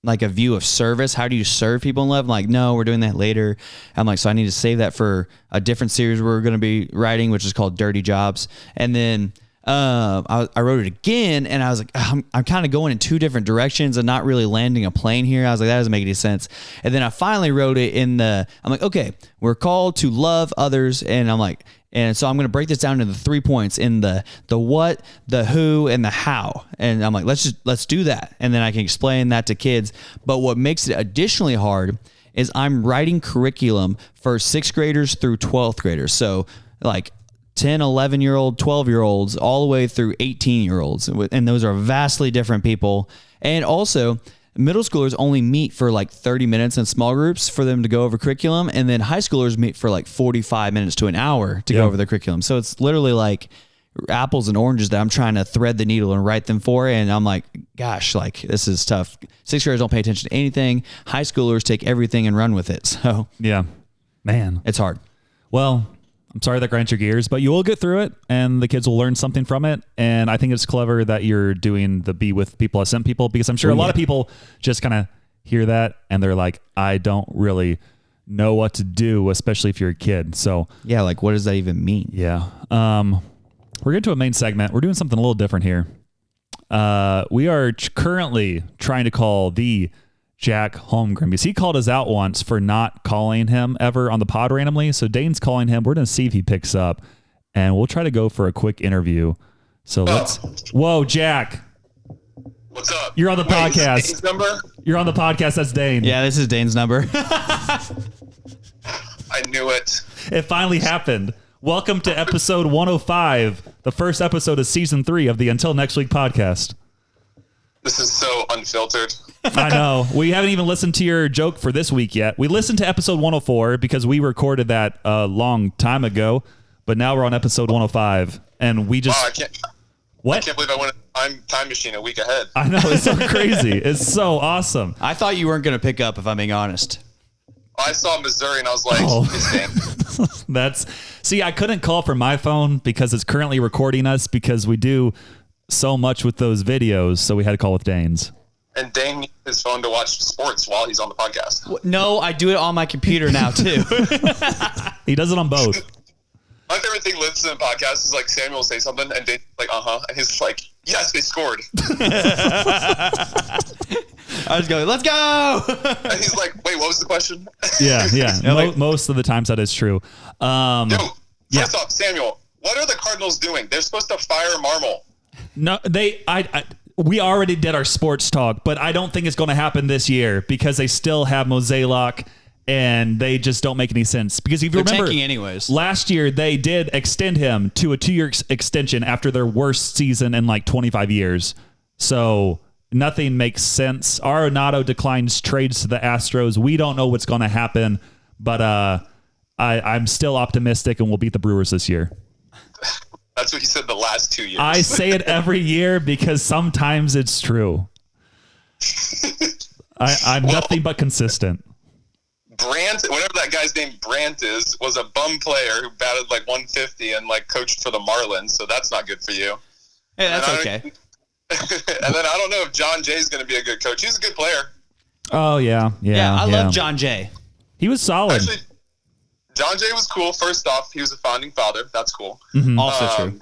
[SPEAKER 2] a view of service. How do you serve people in love? I'm like, no, we're doing that later. I'm like, so I need to save that for a different series we're going to be writing, which is called Dirty Jobs. And then I wrote it again, and I was like, I'm kind of going in 2 different directions and not really landing a plane here. I was like, that doesn't make any sense. And then I finally wrote it I'm like, okay, we're called to love others. And I'm like, and so I'm going to break this down into 3 points in the what, the who, and the how. And I'm like, let's do that. And then I can explain that to kids. But what makes it additionally hard is I'm writing curriculum for 6th graders through 12th graders. So like 10, 11-year-old, 12-year-olds, all the way through 18-year-olds. And those are vastly different people. And also, middle schoolers only meet for like 30 minutes in small groups for them to go over curriculum. And then high schoolers meet for like 45 minutes to an hour to go over the curriculum. So it's literally like apples and oranges that I'm trying to thread the needle and write them for. And I'm like, gosh, like this is tough. 6th graders don't pay attention to anything. High schoolers take everything and run with it. So
[SPEAKER 1] yeah, man,
[SPEAKER 2] it's hard.
[SPEAKER 1] Well, I'm sorry that grinds your gears, but you will get through it and the kids will learn something from it. And I think it's clever that you're doing the Be With People As Sent People, because I'm sure a lot of people just kind of hear that and they're like, I don't really know what to do, especially if you're a kid. So
[SPEAKER 2] yeah, like what does that even mean?
[SPEAKER 1] Yeah. We're getting to a main segment. We're doing something a little different here. We are currently trying to call the Jack Holmgren, because he called us out once for not calling him ever on the pod randomly. So Dane's calling him. We're going to see if he picks up, and we'll try to go for a quick interview. So let's... Whoa, Jack.
[SPEAKER 3] What's up?
[SPEAKER 1] You're on the podcast.
[SPEAKER 3] Is this Dane's number?
[SPEAKER 1] You're on the podcast. That's Dane.
[SPEAKER 2] Yeah, this is Dane's number.
[SPEAKER 3] I knew it.
[SPEAKER 1] It finally happened. Welcome to episode 105, the first episode of season 3 of the Until Next Week podcast.
[SPEAKER 3] This is so unfiltered.
[SPEAKER 1] I know. We haven't even listened to your joke for this week yet. We listened to episode 104 because we recorded that a long time ago, but now we're on episode 105, and we just...
[SPEAKER 3] Wow, I can't
[SPEAKER 1] What?
[SPEAKER 3] believe I went a time machine a week ahead.
[SPEAKER 1] I know. It's so crazy. It's so awesome.
[SPEAKER 2] I thought you weren't going to pick up, if I'm being honest.
[SPEAKER 3] I saw Missouri and I was like,
[SPEAKER 1] Oh.
[SPEAKER 3] it's Dane.
[SPEAKER 1] See, I couldn't call from my phone because it's currently recording us because we do so much with those videos, so we had to call with Dane's.
[SPEAKER 3] And Dane used his phone to watch sports while he's on the podcast.
[SPEAKER 2] No, I do it on my computer now, too.
[SPEAKER 1] He does it on both.
[SPEAKER 3] My favorite thing listening to podcasts is like Samuel will say something and Dane's like, and he's like, yes, they scored.
[SPEAKER 2] I was going, let's go!
[SPEAKER 3] And he's like, wait, what was the question?
[SPEAKER 1] Yeah. Most of the times that is true.
[SPEAKER 3] Yo,
[SPEAKER 1] Yeah.
[SPEAKER 3] first off, Samuel, what are the Cardinals doing? They're supposed to fire Marmol.
[SPEAKER 1] No, we already did our sports talk, but I don't think it's going to happen this year because they still have Mozeliak and they just don't make any sense. Because if you
[SPEAKER 2] They're
[SPEAKER 1] remember,
[SPEAKER 2] tanking anyways.
[SPEAKER 1] last year they did extend him to a 2-year extension after their worst season in like 25 years. So nothing makes sense. Arenado declines trades to the Astros. We don't know what's going to happen, but I'm still optimistic and we'll beat the Brewers this year.
[SPEAKER 3] That's what you said the last 2 years.
[SPEAKER 1] I say it every year because sometimes it's true. I'm nothing but consistent.
[SPEAKER 3] Brandt, whatever that guy's name Brandt is, was a bum player who batted like 150 and like coached for the Marlins, so that's not good for you.
[SPEAKER 2] Hey, that's
[SPEAKER 3] And
[SPEAKER 2] okay.
[SPEAKER 3] And then I don't know if John Jay's going to be a good coach. He's a good player.
[SPEAKER 1] Oh yeah.
[SPEAKER 2] Yeah, I love John Jay.
[SPEAKER 1] He was solid.
[SPEAKER 3] Actually, John Jay was cool. First off, he was a founding father. That's cool.
[SPEAKER 2] Also true.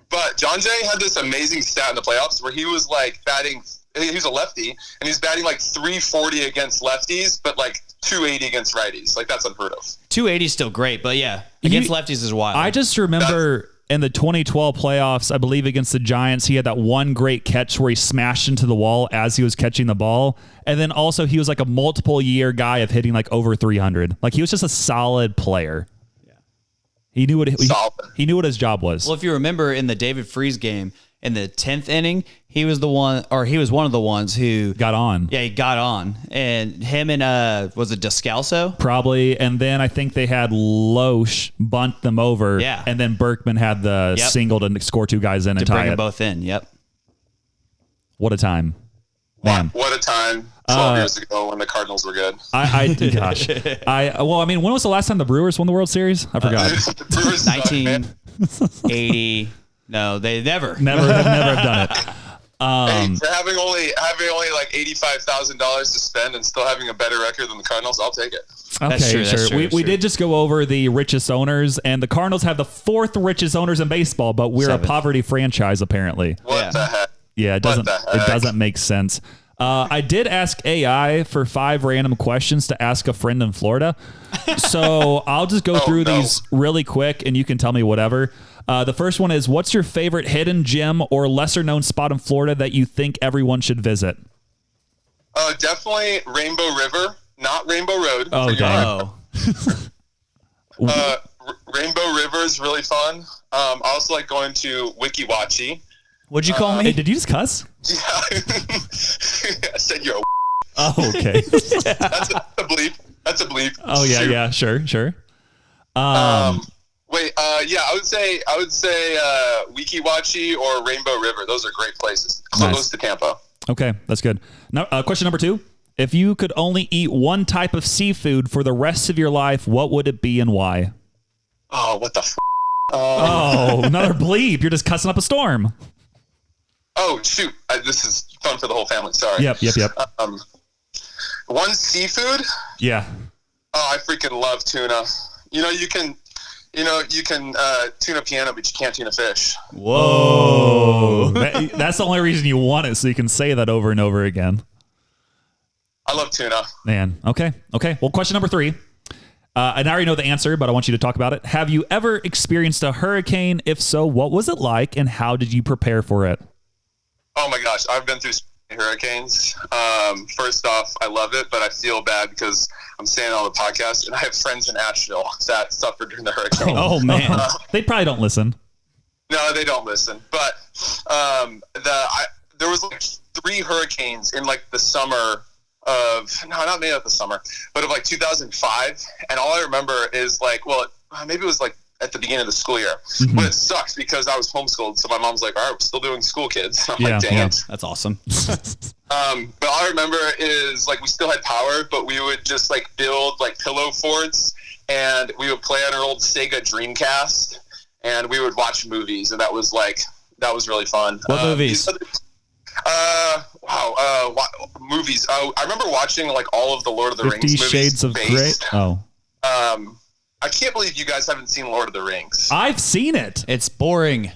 [SPEAKER 3] But John Jay had this amazing stat in the playoffs where he was like batting. He was a lefty, and he's batting like 340 against lefties, but like 280 against righties. Like that's unheard of.
[SPEAKER 2] 280 is still great, but yeah, against lefties is wild.
[SPEAKER 1] I just remember in the 2012 playoffs, I believe against the Giants, he had that one great catch where he smashed into the wall as he was catching the ball. And then also he was like a multiple year guy of hitting like over 300. Like he was just a solid player. Yeah. He knew what he knew what his job was.
[SPEAKER 2] Well, if you remember in the David Freese game in the 10th inning, he was one of the ones who
[SPEAKER 1] got on.
[SPEAKER 2] Yeah, he got on. And him and was it Descalso?
[SPEAKER 1] Probably. And then I think they had Loesch bunt them over.
[SPEAKER 2] Yeah.
[SPEAKER 1] And then Berkman had the single to score 2 guys in and tie
[SPEAKER 2] Bring
[SPEAKER 1] it.
[SPEAKER 2] them both in. Yep.
[SPEAKER 1] What a time. Man.
[SPEAKER 3] What a time 12 years ago when the Cardinals were good.
[SPEAKER 1] Well, I mean, when was the last time the Brewers won the World Series? I forgot.
[SPEAKER 3] The Brewers suck, man.
[SPEAKER 2] 1980. No, they never
[SPEAKER 1] Never have done it.
[SPEAKER 3] Hey, for having only like $85,000 to spend and still having a better record than the Cardinals, I'll take it.
[SPEAKER 1] Okay,
[SPEAKER 2] That's true,
[SPEAKER 1] sure.
[SPEAKER 2] that's true,
[SPEAKER 1] We did just go over the richest owners, and the Cardinals have the 4th richest owners in baseball, but we're a
[SPEAKER 2] 7th.
[SPEAKER 1] poverty franchise apparently.
[SPEAKER 3] What the heck?
[SPEAKER 1] Yeah, it doesn't make sense. I did ask AI for 5 random questions to ask a friend in Florida. So I'll just go through these really quick and you can tell me whatever. The first one is, what's your favorite hidden gem or lesser known spot in Florida that you think everyone should visit?
[SPEAKER 3] Definitely Rainbow River, not Rainbow Road.
[SPEAKER 1] Oh, dang.
[SPEAKER 3] Rainbow River is really fun. I also like going to Weeki Wachee.
[SPEAKER 2] What'd you call me?
[SPEAKER 1] Hey, did you just cuss?
[SPEAKER 3] Yeah. I said you're a
[SPEAKER 1] Oh, okay.
[SPEAKER 3] That's a bleep. That's a bleep.
[SPEAKER 1] Oh, yeah,
[SPEAKER 3] Shoot.
[SPEAKER 1] yeah, sure.
[SPEAKER 3] Yeah, I would say Weeki Wachee or Rainbow River. Those are great places. Close
[SPEAKER 1] Nice.
[SPEAKER 3] to Tampa.
[SPEAKER 1] Okay, that's good. Now, question number 2. If you could only eat one type of seafood for the rest of your life, what would it be and why?
[SPEAKER 3] Oh, what the f***?
[SPEAKER 1] Oh, another bleep. You're just cussing up a storm.
[SPEAKER 3] Oh, shoot. This is fun for the whole family. Sorry.
[SPEAKER 1] Yep.
[SPEAKER 3] One seafood?
[SPEAKER 1] Yeah.
[SPEAKER 3] Oh, I freaking love tuna. You can tune a piano, but you can't tune a fish.
[SPEAKER 1] Whoa. That's the only reason you want it, so you can say that over and over again.
[SPEAKER 3] I love tuna.
[SPEAKER 1] Man. Okay. Well, question number 3. And I already know the answer, but I want you to talk about it. Have you ever experienced a hurricane? If so, what was it like, and how did you prepare for it?
[SPEAKER 3] Oh my gosh, I've been through so many hurricanes. First off, I love it, but I feel bad because I'm saying it on the podcast, and I have friends in Asheville that suffered during the hurricane.
[SPEAKER 2] Oh man.
[SPEAKER 1] They probably don't listen.
[SPEAKER 3] No, they don't listen. But there was like 3 hurricanes in like the summer of not maybe not the summer, but of like 2005, and all I remember is like, well, maybe it was like at the beginning of the school year, but it sucks because I was homeschooled, so my mom's like, all right, we're still doing school, kids. I'm like, dang it.
[SPEAKER 2] That's awesome.
[SPEAKER 3] But all I remember is like we still had power, but we would just like build like pillow forts, and we would play on our old Sega Dreamcast, and we would watch movies, and that was really fun.
[SPEAKER 2] What movies?
[SPEAKER 3] Movies. I remember watching like all of the Lord of the
[SPEAKER 1] 50
[SPEAKER 3] Rings movies.
[SPEAKER 1] Shades of Grey. Oh.
[SPEAKER 3] I can't believe you guys haven't seen Lord of the Rings.
[SPEAKER 1] I've seen it.
[SPEAKER 2] It's boring.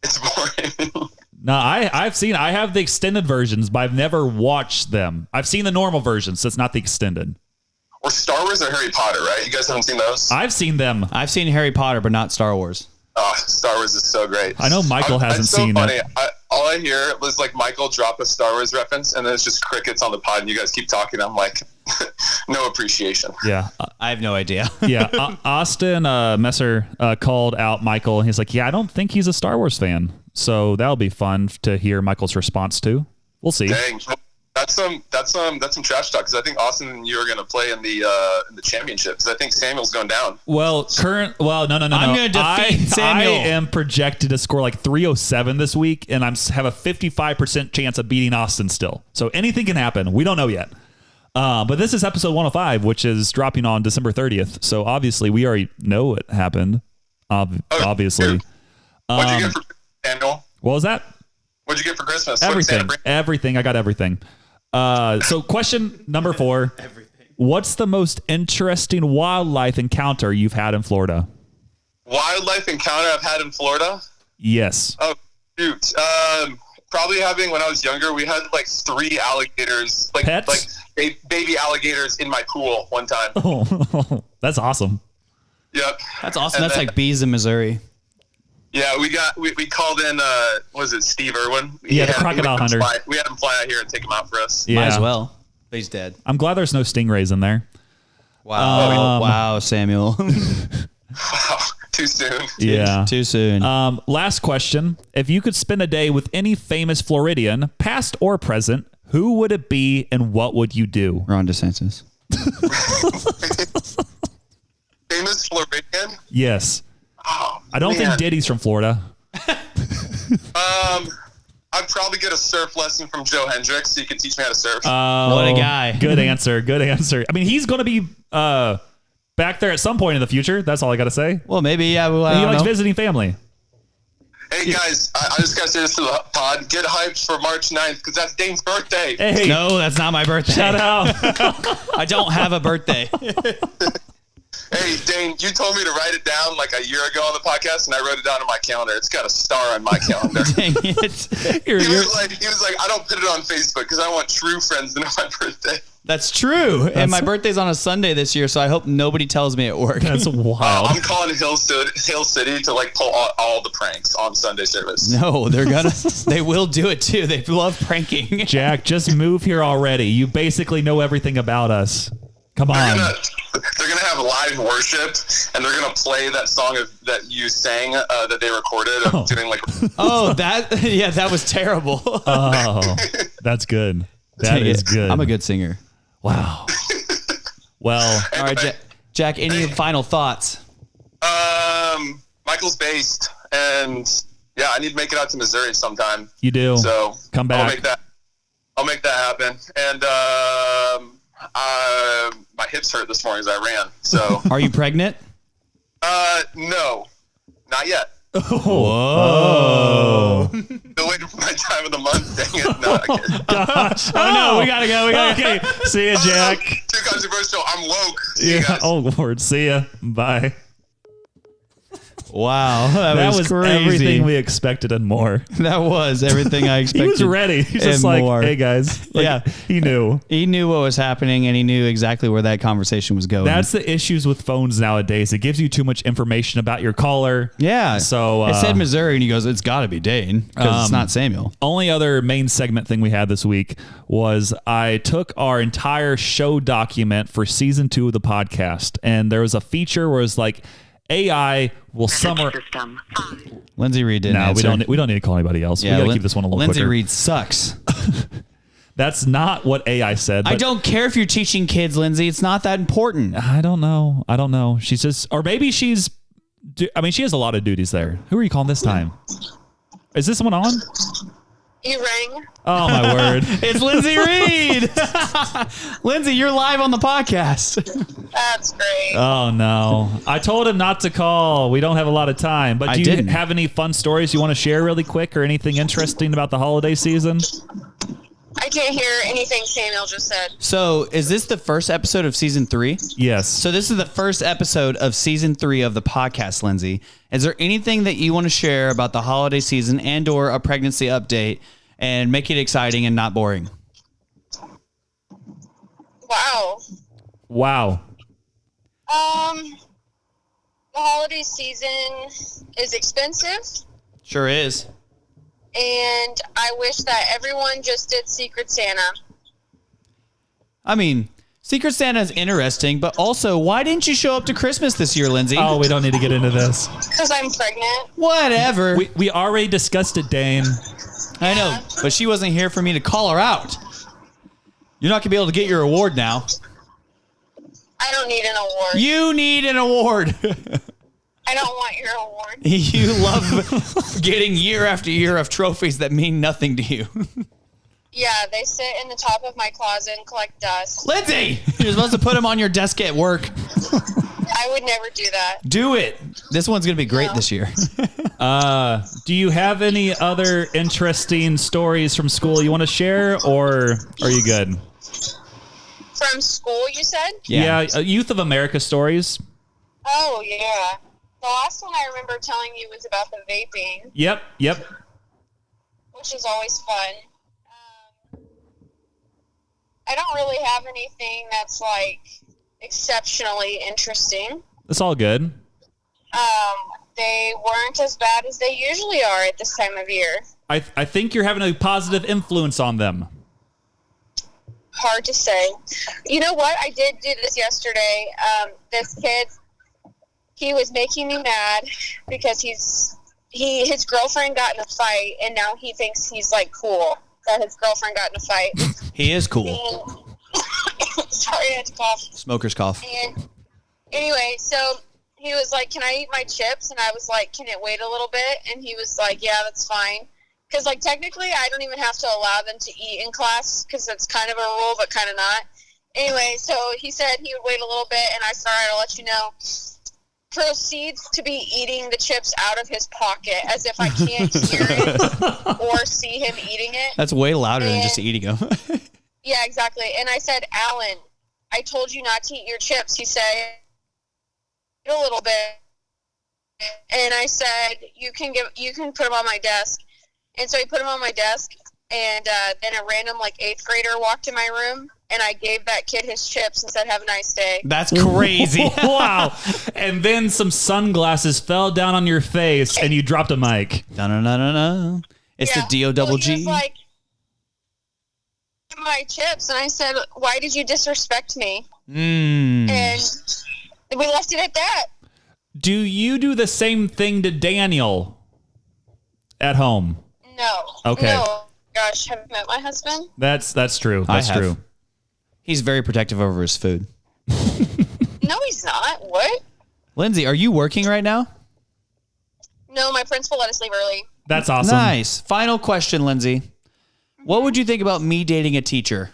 [SPEAKER 3] It's boring.
[SPEAKER 1] No, I've seen. I have the extended versions, but I've never watched them. I've seen the normal versions, so it's not the extended.
[SPEAKER 3] Or Star Wars or Harry Potter, right? You guys haven't seen those?
[SPEAKER 1] I've seen them.
[SPEAKER 2] I've seen Harry Potter, but not Star Wars.
[SPEAKER 3] Oh, Star Wars is so great.
[SPEAKER 1] I know Michael hasn't
[SPEAKER 3] it's so
[SPEAKER 1] seen
[SPEAKER 3] funny.
[SPEAKER 1] it.
[SPEAKER 3] All I hear was like Michael drop a Star Wars reference, and then it's just crickets on the pod, and you guys keep talking. I'm like, no appreciation.
[SPEAKER 1] Yeah.
[SPEAKER 2] I have no idea.
[SPEAKER 1] Yeah. Austin Messer called out Michael, and he's like, yeah, I don't think he's a Star Wars fan. So that'll be fun to hear Michael's response to. We'll see.
[SPEAKER 3] Dang. That's some trash talk, because I think Austin and you are going to play in the championship, because I think Samuel's going down.
[SPEAKER 1] Well, no.
[SPEAKER 2] I'm going to defeat Samuel.
[SPEAKER 1] I am projected to score like 307 this week, and have a 55% chance of beating Austin still. So anything can happen. We don't know yet. But this is episode 105, which is dropping on December 30th. So obviously we already know what happened. Obviously.
[SPEAKER 3] What'd you get for Samuel?
[SPEAKER 1] What was that?
[SPEAKER 3] What'd you get for Christmas?
[SPEAKER 1] Everything. I got everything. So question number 4. What's the most interesting wildlife encounter you've had in Florida?
[SPEAKER 3] Wildlife encounter I've had in Florida?
[SPEAKER 1] Yes.
[SPEAKER 3] Oh, shoot. Probably when I was younger, we had like 3 alligators,
[SPEAKER 1] Pets?
[SPEAKER 3] like baby alligators in my pool one time.
[SPEAKER 1] Oh, that's awesome.
[SPEAKER 3] Yep.
[SPEAKER 2] That's awesome.
[SPEAKER 3] And
[SPEAKER 2] That's
[SPEAKER 3] then-
[SPEAKER 2] like bees in Missouri.
[SPEAKER 3] Yeah, we called in, was it Steve Irwin?
[SPEAKER 1] Yeah, the crocodile hunter.
[SPEAKER 3] We had him fly out here and take him out for us.
[SPEAKER 1] Yeah.
[SPEAKER 2] Might as well. But he's dead.
[SPEAKER 1] I'm glad there's no stingrays in there.
[SPEAKER 2] Wow. Wow, Samuel.
[SPEAKER 3] Wow, too soon.
[SPEAKER 1] Yeah.
[SPEAKER 2] Too soon.
[SPEAKER 1] Last question. If you could spend a day with any famous Floridian, past or present, who would it be and what would you do?
[SPEAKER 2] Ron DeSantis.
[SPEAKER 3] Famous Floridian?
[SPEAKER 1] Yes.
[SPEAKER 3] Oh,
[SPEAKER 1] I don't think
[SPEAKER 3] man.
[SPEAKER 1] Diddy's from Florida.
[SPEAKER 3] I'd probably get a surf lesson from Joe Hendricks so you could teach me how to surf.
[SPEAKER 2] What a guy.
[SPEAKER 1] Good answer. Good answer. I mean, he's going to be back there at some point in the future. That's all I got to say.
[SPEAKER 2] Well, maybe, yeah. Well, I
[SPEAKER 1] He
[SPEAKER 2] don't
[SPEAKER 1] likes
[SPEAKER 2] know.
[SPEAKER 1] visiting family.
[SPEAKER 3] Hey, guys, I just got to say this to the pod. Get hyped for March 9th, because that's Dane's birthday.
[SPEAKER 1] Hey,
[SPEAKER 2] No, that's not my birthday.
[SPEAKER 1] shout out.
[SPEAKER 2] I don't have a birthday.
[SPEAKER 3] Hey, Dane, you told me to write it down like a year ago on the podcast, and I wrote it down on my calendar. It's got a star on my calendar.
[SPEAKER 2] Dang it.
[SPEAKER 3] He was like, I don't put it on Facebook because I want true friends to know my birthday.
[SPEAKER 2] That's true. And my birthday's on a Sunday this year, so I hope nobody tells me at work.
[SPEAKER 1] That's wild.
[SPEAKER 3] I'm calling Hill City to like pull all the pranks on Sunday service.
[SPEAKER 2] No, they will do it too. They love pranking.
[SPEAKER 1] Jack, just move here already. You basically know everything about us. Come on.
[SPEAKER 3] They're gonna have live worship, and they're gonna play that song that you sang that they recorded of doing like.
[SPEAKER 2] Oh, that was terrible.
[SPEAKER 1] Oh, that's good. That
[SPEAKER 2] Dang
[SPEAKER 1] is
[SPEAKER 2] it.
[SPEAKER 1] good.
[SPEAKER 2] I'm a good singer.
[SPEAKER 1] Wow. Well,
[SPEAKER 2] All right, Jack, any final thoughts?
[SPEAKER 3] Michael's based, and yeah, I need to make it out to Missouri sometime.
[SPEAKER 1] you do.
[SPEAKER 3] So
[SPEAKER 1] Come back.
[SPEAKER 3] I'll make that happen. And my hips hurt this morning as I ran. So
[SPEAKER 2] Are you pregnant?
[SPEAKER 3] no, not yet.
[SPEAKER 1] Whoa.
[SPEAKER 3] Still waiting for my time of the month. Dang it! No, I can't.
[SPEAKER 1] Gosh. Oh, no. We got to go. Okay. See ya, Jack.
[SPEAKER 3] Too controversial. I'm woke. See you
[SPEAKER 1] Yeah.
[SPEAKER 3] guys.
[SPEAKER 1] Oh, Lord. See ya. Bye.
[SPEAKER 2] Wow, that was crazy.
[SPEAKER 1] Everything we expected and more.
[SPEAKER 2] That was everything I expected.
[SPEAKER 1] He was ready. He's just
[SPEAKER 2] and
[SPEAKER 1] like,
[SPEAKER 2] more.
[SPEAKER 1] hey guys. Like,
[SPEAKER 2] Yeah.
[SPEAKER 1] He knew.
[SPEAKER 2] He knew what was happening, and he knew exactly where that conversation was going.
[SPEAKER 1] That's the issues with phones nowadays. It gives you too much information about your caller.
[SPEAKER 2] yeah.
[SPEAKER 1] So
[SPEAKER 2] it said Missouri, and he goes, "It's got to be Dane because it's not Samuel."
[SPEAKER 1] Only other main segment thing we had this week was I took our entire show document for season 2 of the podcast, and there was a feature where it's like AI will summarize.
[SPEAKER 2] Lindsay Reed didn't
[SPEAKER 1] No,
[SPEAKER 2] answer.
[SPEAKER 1] we don't need to call anybody else.
[SPEAKER 2] Yeah,
[SPEAKER 1] we gotta keep this one a little
[SPEAKER 2] Lindsay
[SPEAKER 1] quicker.
[SPEAKER 2] Reed sucks.
[SPEAKER 1] That's not what AI said.
[SPEAKER 2] I
[SPEAKER 1] but
[SPEAKER 2] don't care if you're teaching kids, Lindsay. It's not that important.
[SPEAKER 1] I don't know. She's just, or maybe she's. I mean, she has a lot of duties there. Who are you calling this time? Is this one on?
[SPEAKER 4] You rang.
[SPEAKER 1] Oh my word!
[SPEAKER 2] It's Lindsay Reed. Lindsay, you're live on the podcast.
[SPEAKER 4] That's great.
[SPEAKER 1] Oh no! I told him not to call. We don't have a lot of time. But
[SPEAKER 2] I
[SPEAKER 1] do you
[SPEAKER 2] didn't.
[SPEAKER 1] have any fun stories you want to share really quick, or anything interesting about the holiday season?
[SPEAKER 4] I can't hear anything Samuel just said.
[SPEAKER 2] So, is this the first episode of season 3?
[SPEAKER 1] Yes.
[SPEAKER 2] So this is the first episode of season 3 of the podcast, Lindsay. Is there anything that you want to share about the holiday season and/or a pregnancy update, and make it exciting and not boring?
[SPEAKER 4] Wow.
[SPEAKER 1] Wow.
[SPEAKER 4] The holiday season is expensive,
[SPEAKER 2] Sure is.
[SPEAKER 4] and I wish that everyone just did Secret Santa.
[SPEAKER 2] I mean, Secret Santa is interesting, but also, why didn't you show up to Christmas this year, Lindsay?
[SPEAKER 1] Oh, we don't need to get into this.
[SPEAKER 4] Because I'm pregnant.
[SPEAKER 2] Whatever.
[SPEAKER 1] We already discussed it, Dane.
[SPEAKER 2] I know, but she wasn't here for me to call her out. You're not going to be able to get your award now.
[SPEAKER 4] I don't need an award.
[SPEAKER 2] You need an award.
[SPEAKER 4] I don't want your award.
[SPEAKER 2] You love getting year after year of trophies that mean nothing to you.
[SPEAKER 4] Yeah, they sit in the top of my closet and collect dust.
[SPEAKER 2] Lindsay, you're supposed to put them on your desk at work.
[SPEAKER 4] I would never do that.
[SPEAKER 2] Do it. This one's going to be great
[SPEAKER 4] No.
[SPEAKER 2] this year.
[SPEAKER 1] Do you have any other interesting stories from school you want to share, or are you good?
[SPEAKER 4] From school, you said?
[SPEAKER 2] Yeah.
[SPEAKER 1] Youth of America stories.
[SPEAKER 4] Oh, yeah. The last one I remember telling you was about the vaping,
[SPEAKER 1] Yep.
[SPEAKER 4] which is always fun. I don't really have anything that's like exceptionally interesting.
[SPEAKER 1] It's all good.
[SPEAKER 4] They weren't as bad as they usually are at this time of year.
[SPEAKER 1] I think you're having a positive influence on them.
[SPEAKER 4] Hard to say. You know what? I did do this yesterday. This kid, he was making me mad because his girlfriend got in a fight, and now he thinks he's like cool that his girlfriend got in a fight.
[SPEAKER 2] He is cool.
[SPEAKER 4] And, sorry, I had to cough.
[SPEAKER 2] Smoker's cough.
[SPEAKER 4] And anyway, so he was like, "Can I eat my chips?" And I was like, "Can it wait a little bit?" And he was like, "Yeah, that's fine." Because, like, technically, I don't even have to allow them to eat in class because it's kind of a rule, but kind of not. Anyway, so he said he would wait a little bit, and I said, "All right, I'll let you know." Proceeds to be eating the chips out of his pocket as if I can't hear it or see him eating it.
[SPEAKER 2] That's way louder than just eating them.
[SPEAKER 4] Yeah, exactly. And I said, "Alan, I told you not to eat your chips." He said, "A little bit." And I said, you can put them on my desk." And so he put them on my desk, and then a random, like, 8th grader walked in my room, and I gave that kid his chips and said, "Have a nice day."
[SPEAKER 2] That's crazy.
[SPEAKER 1] Wow. And then some sunglasses fell down on your face, and you dropped a mic.
[SPEAKER 2] No. It's
[SPEAKER 4] Yeah.
[SPEAKER 2] the D-O-double-G.
[SPEAKER 4] Well, he was like, "My chips." And I said, "Why did you disrespect me?" And we left it at that.
[SPEAKER 1] Do you do the same thing to Daniel at home?
[SPEAKER 4] No.
[SPEAKER 1] Okay.
[SPEAKER 4] No. Gosh, have you met my husband?
[SPEAKER 1] That's true.
[SPEAKER 2] I
[SPEAKER 1] That's
[SPEAKER 2] have.
[SPEAKER 1] true.
[SPEAKER 2] He's very protective over his food.
[SPEAKER 4] No, he's not. What?
[SPEAKER 2] Lindsay, are you working right now?
[SPEAKER 4] No, my principal let us leave early.
[SPEAKER 1] That's awesome.
[SPEAKER 2] Nice. Final question, Lindsay. What would you think about me dating a teacher?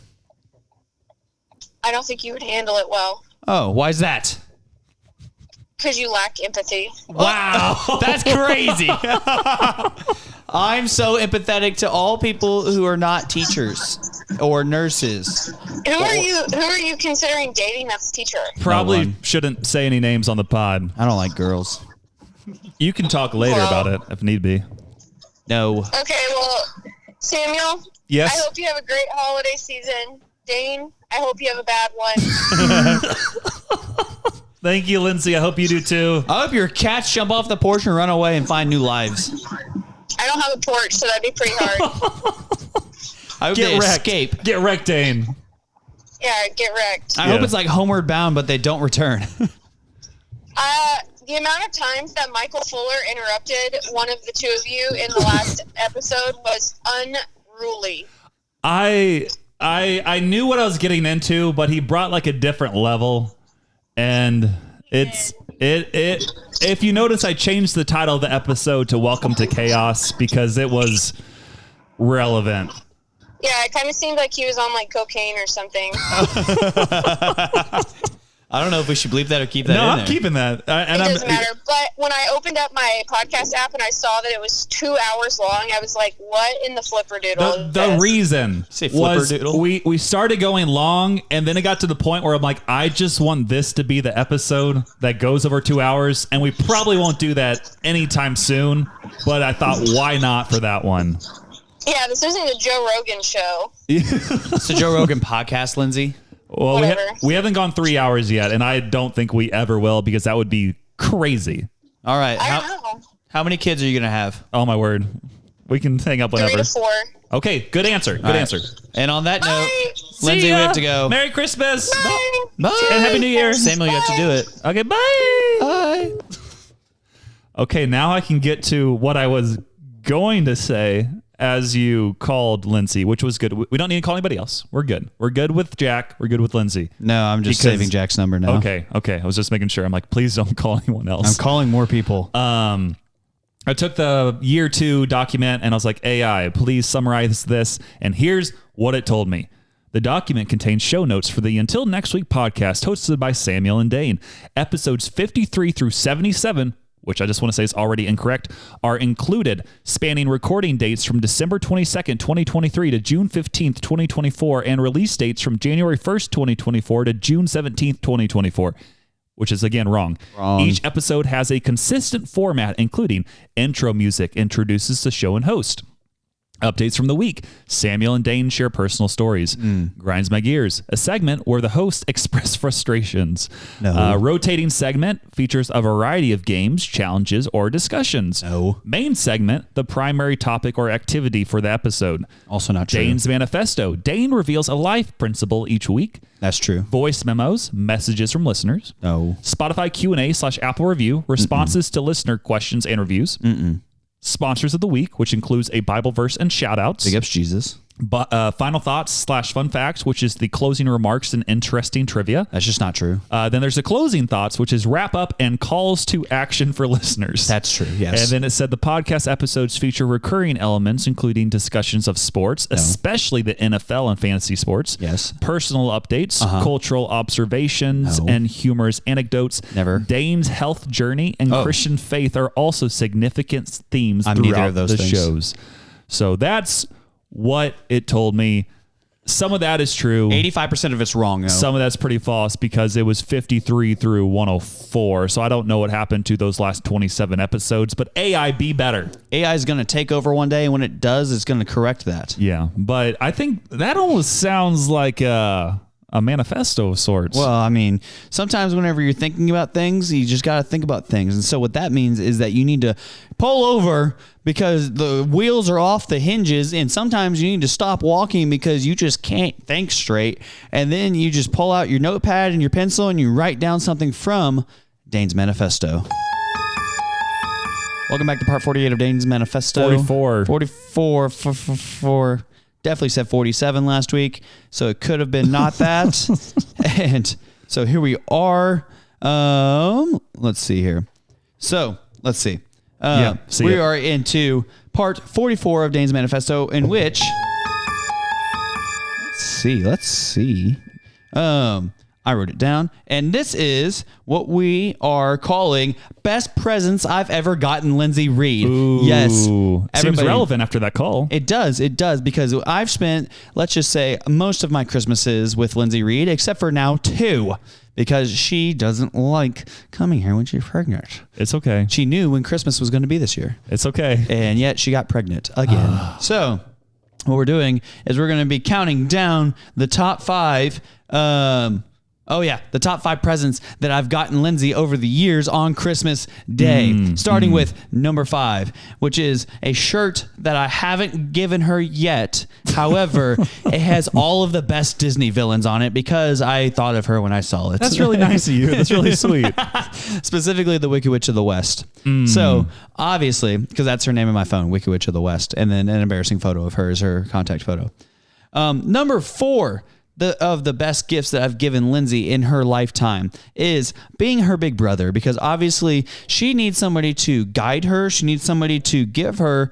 [SPEAKER 4] I don't think you would handle it well
[SPEAKER 2] Oh, why is that?
[SPEAKER 4] because you lack empathy.
[SPEAKER 2] Wow, that's crazy. I'm so empathetic to all people who are not teachers or nurses.
[SPEAKER 4] Who are you considering dating that's a teacher?
[SPEAKER 1] Probably
[SPEAKER 2] No one.
[SPEAKER 1] shouldn't say any names on the pod.
[SPEAKER 2] I don't like girls.
[SPEAKER 1] You can talk later
[SPEAKER 4] Well-
[SPEAKER 1] about it if need be.
[SPEAKER 2] No.
[SPEAKER 4] Okay, well, Samuel,
[SPEAKER 1] Yes.
[SPEAKER 4] I hope you have a great holiday season. Dane, I hope you have a bad one.
[SPEAKER 1] Thank you, Lindsay. I hope you do too.
[SPEAKER 2] I hope your cats jump off the porch and run away and find new lives.
[SPEAKER 4] I don't have a porch, so that'd be pretty hard.
[SPEAKER 2] I hope
[SPEAKER 1] Get
[SPEAKER 2] they
[SPEAKER 1] wrecked.
[SPEAKER 2] escape.
[SPEAKER 1] Get wrecked, Dane.
[SPEAKER 4] Yeah, get wrecked.
[SPEAKER 2] I hope
[SPEAKER 1] Yeah.
[SPEAKER 2] it's like Homeward Bound, but they don't return.
[SPEAKER 4] The amount of times that Michael Fuller interrupted one of the two of you in the last episode was unruly.
[SPEAKER 1] I knew what I was getting into, but he brought like a different level, and it. If you notice, I changed the title of the episode to "Welcome to Chaos" because it was relevant.
[SPEAKER 4] Yeah, it kind of seemed like he was on like cocaine or something.
[SPEAKER 2] I don't know if we should bleep that or keep that
[SPEAKER 1] No,
[SPEAKER 2] in
[SPEAKER 1] I'm
[SPEAKER 2] there.
[SPEAKER 1] keeping that.
[SPEAKER 4] It doesn't matter. But when I opened up my podcast app and I saw that it was 2 hours long, I was like, "What in the flipperdoodle?"
[SPEAKER 1] The reason
[SPEAKER 2] Say
[SPEAKER 1] was
[SPEAKER 2] flipperdoodle.
[SPEAKER 1] we started going long, and then it got to the point where I'm like, I just want this to be the episode that goes over 2 hours, and we probably won't do that anytime soon. But I thought, why not for that one?
[SPEAKER 4] Yeah, this isn't a Joe Rogan show.
[SPEAKER 2] It's a Joe Rogan podcast, Lindsay.
[SPEAKER 1] Well,
[SPEAKER 4] Whatever.
[SPEAKER 1] we haven't gone 3 hours yet, and I don't think we ever will because that would be crazy.
[SPEAKER 2] All right.
[SPEAKER 4] I don't know.
[SPEAKER 2] How many kids are you going to have?
[SPEAKER 1] Oh my word, we can hang up
[SPEAKER 4] 3
[SPEAKER 1] whenever.
[SPEAKER 4] to 4.
[SPEAKER 1] Okay, good answer. Good
[SPEAKER 2] All right.
[SPEAKER 1] answer.
[SPEAKER 2] And on that note,
[SPEAKER 4] Bye.
[SPEAKER 2] Lindsay,
[SPEAKER 1] See
[SPEAKER 2] we
[SPEAKER 1] ya.
[SPEAKER 2] have to go.
[SPEAKER 1] Merry Christmas.
[SPEAKER 4] Bye.
[SPEAKER 2] Bye.
[SPEAKER 1] And Happy New Year.
[SPEAKER 2] Samuel, you have to do it.
[SPEAKER 1] Okay, bye.
[SPEAKER 2] Bye.
[SPEAKER 1] Okay, now I can get to what I was going to say as you called Lindsay, which was good. We don't need to call anybody else. We're good. We're good with Jack. We're good with Lindsay.
[SPEAKER 2] No, I'm just
[SPEAKER 1] Because-
[SPEAKER 2] saving Jack's number now.
[SPEAKER 1] Okay. I was just making sure. I'm like, please don't call anyone
[SPEAKER 2] I'm
[SPEAKER 1] else.
[SPEAKER 2] calling more people.
[SPEAKER 1] I took the year 2 document and I was like, AI, please summarize this. And here's what it told me. The document contains show notes for the Until Next Week podcast hosted by Samuel and Dane. Episodes 53 through 77, which I just want to say is already incorrect, are included, spanning recording dates from December 22nd, 2023 to June 15th, 2024, and release dates from January 1st, 2024 to June 17th, 2024. Which is again wrong. Each episode has a consistent format, including intro music introduces the show and host. Updates from the week. Samuel and Dane share personal stories. Grinds My Gears, a segment where the hosts express frustrations. Rotating segment features a variety of games, challenges, or discussions. Main segment, the primary topic or activity for the episode.
[SPEAKER 2] Also not true.
[SPEAKER 1] Dane's Manifesto. Dane reveals a life principle each week.
[SPEAKER 2] That's true.
[SPEAKER 1] Voice memos, messages from listeners.
[SPEAKER 2] No.
[SPEAKER 1] Spotify Q&A/Apple review, responses to listener questions and reviews. Sponsors of the week, which includes a Bible verse and shout outs.
[SPEAKER 2] Big ups, Jesus.
[SPEAKER 1] Final thoughts/fun facts, which is the closing remarks and interesting trivia.
[SPEAKER 2] That's just not true.
[SPEAKER 1] Then there's the closing thoughts, which is wrap up and calls to action for listeners.
[SPEAKER 2] That's true. Yes.
[SPEAKER 1] And then it said the podcast episodes feature recurring elements, including discussions of sports, especially the NFL and fantasy sports.
[SPEAKER 2] Yes.
[SPEAKER 1] Personal updates, cultural observations, and humorous anecdotes.
[SPEAKER 2] Never.
[SPEAKER 1] Dane's health journey and Christian faith are also significant themes
[SPEAKER 2] I'm
[SPEAKER 1] throughout
[SPEAKER 2] neither of those
[SPEAKER 1] the
[SPEAKER 2] things.
[SPEAKER 1] shows. So that's what it told me. Some of that is true.
[SPEAKER 2] 85% of it's wrong, though.
[SPEAKER 1] Some of that's pretty false because it was 53 through 104. So I don't know what happened to those last 27 episodes, but AI be better.
[SPEAKER 2] AI is going to take over one day, and when it does, it's going to correct that.
[SPEAKER 1] Yeah. But I think that almost sounds like a manifesto of sorts.
[SPEAKER 2] Well, I mean, sometimes whenever you're thinking about things, you just got to think about things. And so what that means is that you need to pull over because the wheels are off the hinges, and sometimes you need to stop walking because you just can't think straight. And then you just pull out your notepad and your pencil and you write down something from Dane's Manifesto. Welcome back to part 48 of Dane's Manifesto. 44. Definitely said 47 last week, so it could have been not that. And so here we are. Let's see here. So let's see.
[SPEAKER 1] See
[SPEAKER 2] we
[SPEAKER 1] it.
[SPEAKER 2] are into part 44 of Dane's Manifesto, in which let's see. I I wrote it down. And this is what we are calling best presents I've ever gotten Lindsay Reed.
[SPEAKER 1] Ooh,
[SPEAKER 2] yes.
[SPEAKER 1] seems
[SPEAKER 2] Everybody-
[SPEAKER 1] relevant after that call.
[SPEAKER 2] It does, because I've spent, let's just say, most of my Christmases with Lindsay Reed, except for now 2, because she doesn't like coming here when she's pregnant.
[SPEAKER 1] It's okay.
[SPEAKER 2] She knew when Christmas was going to be this year,
[SPEAKER 1] It's okay.
[SPEAKER 2] and yet she got pregnant again. So what we're doing is we're going to be counting down the top 5. The top 5 presents that I've gotten Lindsay over the years on Christmas Day. Starting with number 5, which is a shirt that I haven't given her yet. However, it has all of the best Disney villains on it because I thought of her when I saw it.
[SPEAKER 1] That's really nice of you. That's really sweet.
[SPEAKER 2] Specifically the Wicked Witch of the West. So obviously, because that's her name in my phone, Wicked Witch of the West, and then an embarrassing photo of her is her contact photo. Number 4 of the best gifts that I've given Lindsay in her lifetime is being her big brother, because obviously she needs somebody to guide her. She needs somebody to give her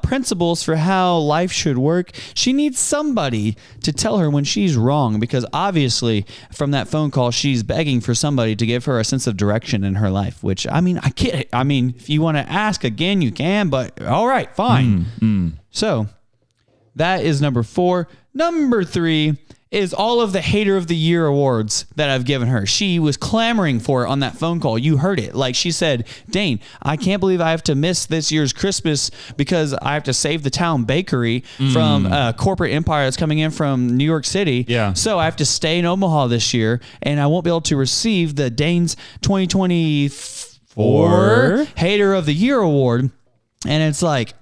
[SPEAKER 2] principles for how life should work. She needs somebody to tell her when she's wrong, because obviously from that phone call, she's begging for somebody to give her a sense of direction in her life, which, I mean, I get it. I mean, if you want to ask again, you can, but all right, fine. So that is number 4. Number 3 is all of the Hater of the Year awards that I've given her. She was clamoring for it on that phone call. You heard it. Like she said, Dane, I can't believe I have to miss this year's Christmas because I have to save the town bakery from a corporate empire that's coming in from New York City.
[SPEAKER 1] Yeah.
[SPEAKER 2] So I have to stay in Omaha this year, and I won't be able to receive the Dane's 2024 Hater of the Year award. And it's like,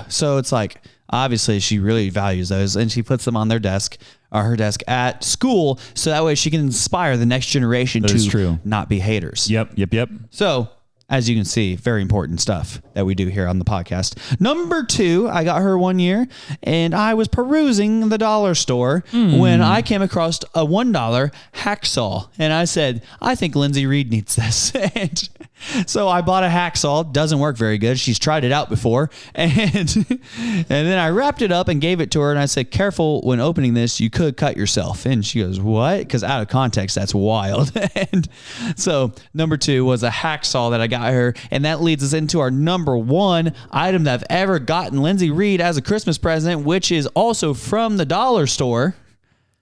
[SPEAKER 2] so it's like, obviously she really values those, and she puts them on their desk, or her desk at school, so that way she can inspire the next generation to not be haters.
[SPEAKER 1] Yep.
[SPEAKER 2] So, as you can see, very important stuff that we do here on the podcast. Number 2, I got her one year, and I was perusing the dollar store when I came across a $1 hacksaw, and I said, I think Lindsay Reed needs this. And so I bought a hacksaw. Doesn't work very good. She's tried it out before. And then I wrapped it up and gave it to her. And I said, careful when opening this, you could cut yourself. And she goes, what? Because out of context, that's wild. And so number 2 was a hacksaw that I got her. And that leads us into our number 1 item that I've ever gotten Lindsay Reed as a Christmas present, which is also from the dollar store.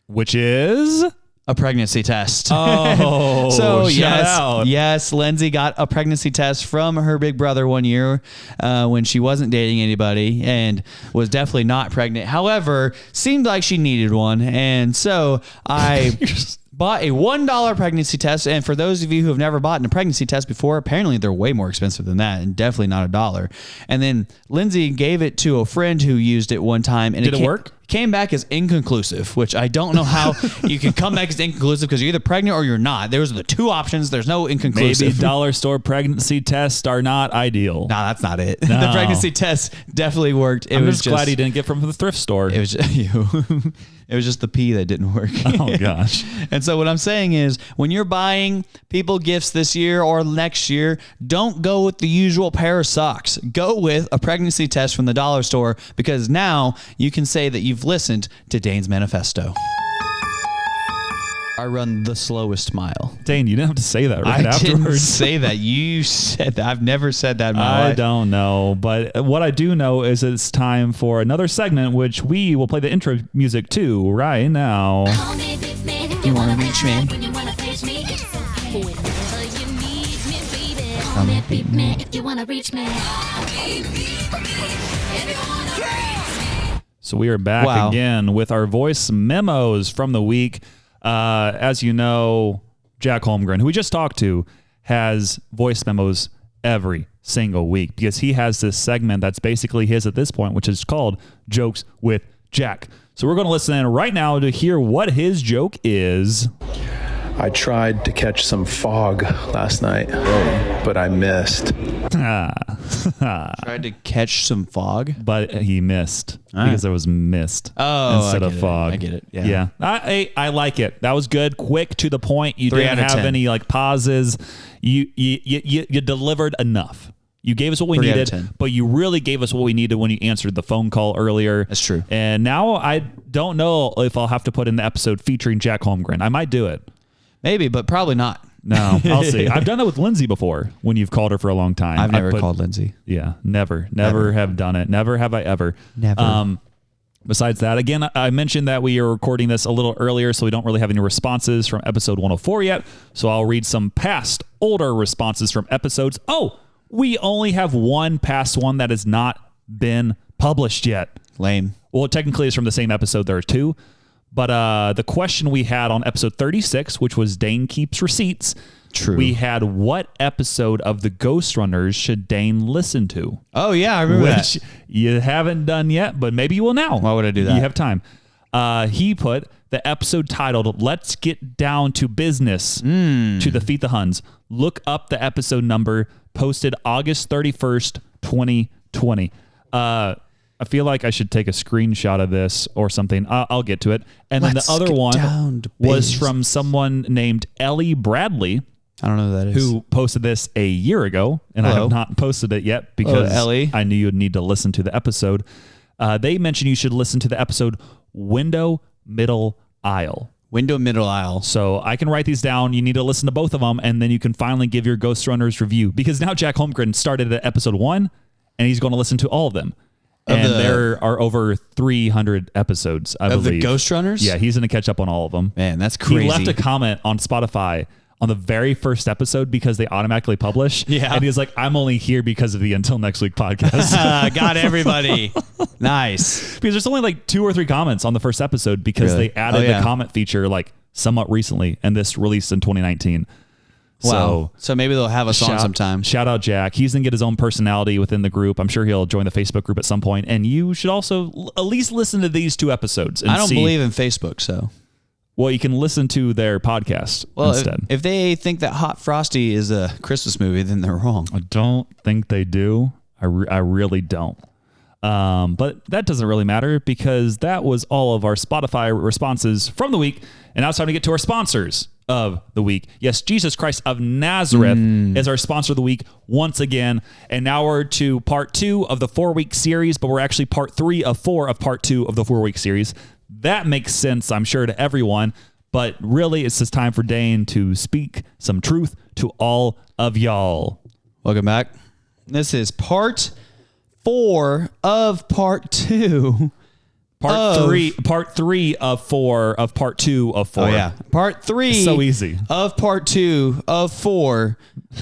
[SPEAKER 1] Which is
[SPEAKER 2] a pregnancy test.
[SPEAKER 1] Oh,
[SPEAKER 2] so
[SPEAKER 1] shout out.
[SPEAKER 2] yes, Lindsay got a pregnancy test from her big brother one year when she wasn't dating anybody and was definitely not pregnant. However, seemed like she needed one, and so I bought a $1 pregnancy test. And for those of you who have never bought a pregnancy test before, apparently they're way more expensive than that, and definitely not $1. And then Lindsay gave it to a friend who used it one time, and
[SPEAKER 1] Did it work?
[SPEAKER 2] Came back as inconclusive, which I don't know how you can come back as inconclusive, because you're either pregnant or you're not. Those are the 2 options. There's no inconclusive.
[SPEAKER 1] Maybe dollar store pregnancy tests are not ideal.
[SPEAKER 2] No, that's not it.
[SPEAKER 1] No.
[SPEAKER 2] The pregnancy test definitely worked.
[SPEAKER 1] I'm just glad he didn't get from the thrift store.
[SPEAKER 2] It was just, it was just the P that didn't work.
[SPEAKER 1] Oh, gosh.
[SPEAKER 2] And so what I'm saying is, when you're buying people gifts this year or next year, don't go with the usual pair of socks. Go with a pregnancy test from the dollar store, because now you can say that you've listened to Dane's Manifesto. I run the slowest mile.
[SPEAKER 1] Dane, you didn't have to say that right
[SPEAKER 2] I
[SPEAKER 1] afterwards.
[SPEAKER 2] didn't say that. You said that. I've never said that in my life.
[SPEAKER 1] I don't know, but what I do know is it's time for another segment, which we will play the intro music to right now.
[SPEAKER 2] You want to reach me?
[SPEAKER 5] You wanna reach me?
[SPEAKER 1] So we are back
[SPEAKER 2] Wow.
[SPEAKER 1] again with our voice memos from the week. As you know, Jack Holmgren, who we just talked to, has voice memos every single week because he has this segment that's basically his at this point, which is called Jokes with Jack. So we're going to listen in right now to hear what his joke is.
[SPEAKER 6] I tried to catch some fog last night, but I missed.
[SPEAKER 2] Tried to catch some fog.
[SPEAKER 1] But he missed because there was mist instead of fog.
[SPEAKER 2] I get it. Yeah.
[SPEAKER 1] I like it. That was good. Quick, to the point. You
[SPEAKER 2] 3
[SPEAKER 1] didn't
[SPEAKER 2] out of
[SPEAKER 1] have
[SPEAKER 2] 10.
[SPEAKER 1] any like pauses. You delivered enough. You gave us what we
[SPEAKER 2] 3 out of
[SPEAKER 1] needed,
[SPEAKER 2] 10.
[SPEAKER 1] but you really gave us what we needed when you answered the phone call earlier.
[SPEAKER 2] That's true.
[SPEAKER 1] And now I don't know if I'll have to put in the episode featuring Jack Holmgren. I might do it.
[SPEAKER 2] Maybe, but probably not.
[SPEAKER 1] No, I'll see. I've done that with Lindsay before when you've called her for a long time.
[SPEAKER 2] I've never called Lindsay.
[SPEAKER 1] Yeah, never have done it. Never have I ever.
[SPEAKER 2] Never.
[SPEAKER 1] Besides that, again, I mentioned that we are recording this a little earlier, so we don't really have any responses from episode 104 yet. So I'll read some past, older responses from episodes. Oh, we only have one past one that has not been published yet.
[SPEAKER 2] Lame.
[SPEAKER 1] Well, technically it's from the same episode. There are two. But the question we had on episode 36, which was Dane Keeps Receipts.
[SPEAKER 2] True.
[SPEAKER 1] We had what episode of the Ghost Runners should Dane listen to?
[SPEAKER 2] Oh, yeah, I remember
[SPEAKER 1] Which
[SPEAKER 2] that.
[SPEAKER 1] you haven't done yet, but maybe you will now.
[SPEAKER 2] Why would I do that?
[SPEAKER 1] You have time. He put the episode titled "Let's Get Down to Business" to defeat the Huns. Look up the episode number, posted August 31st, 2020. I feel like I should take a screenshot of this or something. I'll get to it. And then the other one was from someone named Ellie Bradley.
[SPEAKER 2] I don't know who that is.
[SPEAKER 1] Who posted this a year ago, and I have not posted it yet because
[SPEAKER 2] Ellie.
[SPEAKER 1] I knew you'd need to listen to the episode. They mentioned you should listen to the episode Window Middle Aisle.
[SPEAKER 2] Window Middle Aisle.
[SPEAKER 1] So I can write these down. You need to listen to both of them, and then you can finally give your Ghost Runners review. Because now Jack Holmgren started at episode 1, and he's going to listen to all of them. And there are over 300 episodes, I believe.
[SPEAKER 2] Of the Ghost Runners?
[SPEAKER 1] Yeah, he's going to catch up on all of them.
[SPEAKER 2] Man, that's crazy.
[SPEAKER 1] He left a comment on Spotify on the very first episode because they automatically publish.
[SPEAKER 2] Yeah.
[SPEAKER 1] And he's like, I'm only here because of the Until Next Week podcast.
[SPEAKER 2] Got everybody. Nice.
[SPEAKER 1] Because there's only like 2 or 3 comments on the first episode because
[SPEAKER 2] Really?
[SPEAKER 1] they added the comment feature like somewhat recently, and this released in 2019.
[SPEAKER 2] Wow. So maybe they'll have us on sometime.
[SPEAKER 1] Shout out Jack. He's going to get his own personality within the group. I'm sure he'll join the Facebook group at some point. And you should also at least listen to these 2 episodes. And
[SPEAKER 2] I don't believe in Facebook, so.
[SPEAKER 1] Well, you can listen to their podcast instead.
[SPEAKER 2] If they think that Hot Frosty is a Christmas movie, then they're wrong.
[SPEAKER 1] I don't think they do. I really don't. But that doesn't really matter because that was all of our Spotify responses from the week. And now it's time to get to our sponsors of the week. Yes, Jesus Christ of Nazareth is our sponsor of the week once again. And now we're to part 2 of the 4-week series, but we're actually part 3 of 4 of part 2 of the 4-week series. That makes sense, I'm sure, to everyone. But really, it's just time for Dane to speak some truth to all of y'all.
[SPEAKER 2] Welcome back. This is part 4 of part 2.
[SPEAKER 1] Part 3 of 4 of part 2 of 4.
[SPEAKER 2] Oh, yeah. Part 3.
[SPEAKER 1] So easy.
[SPEAKER 2] Of part 2 of 4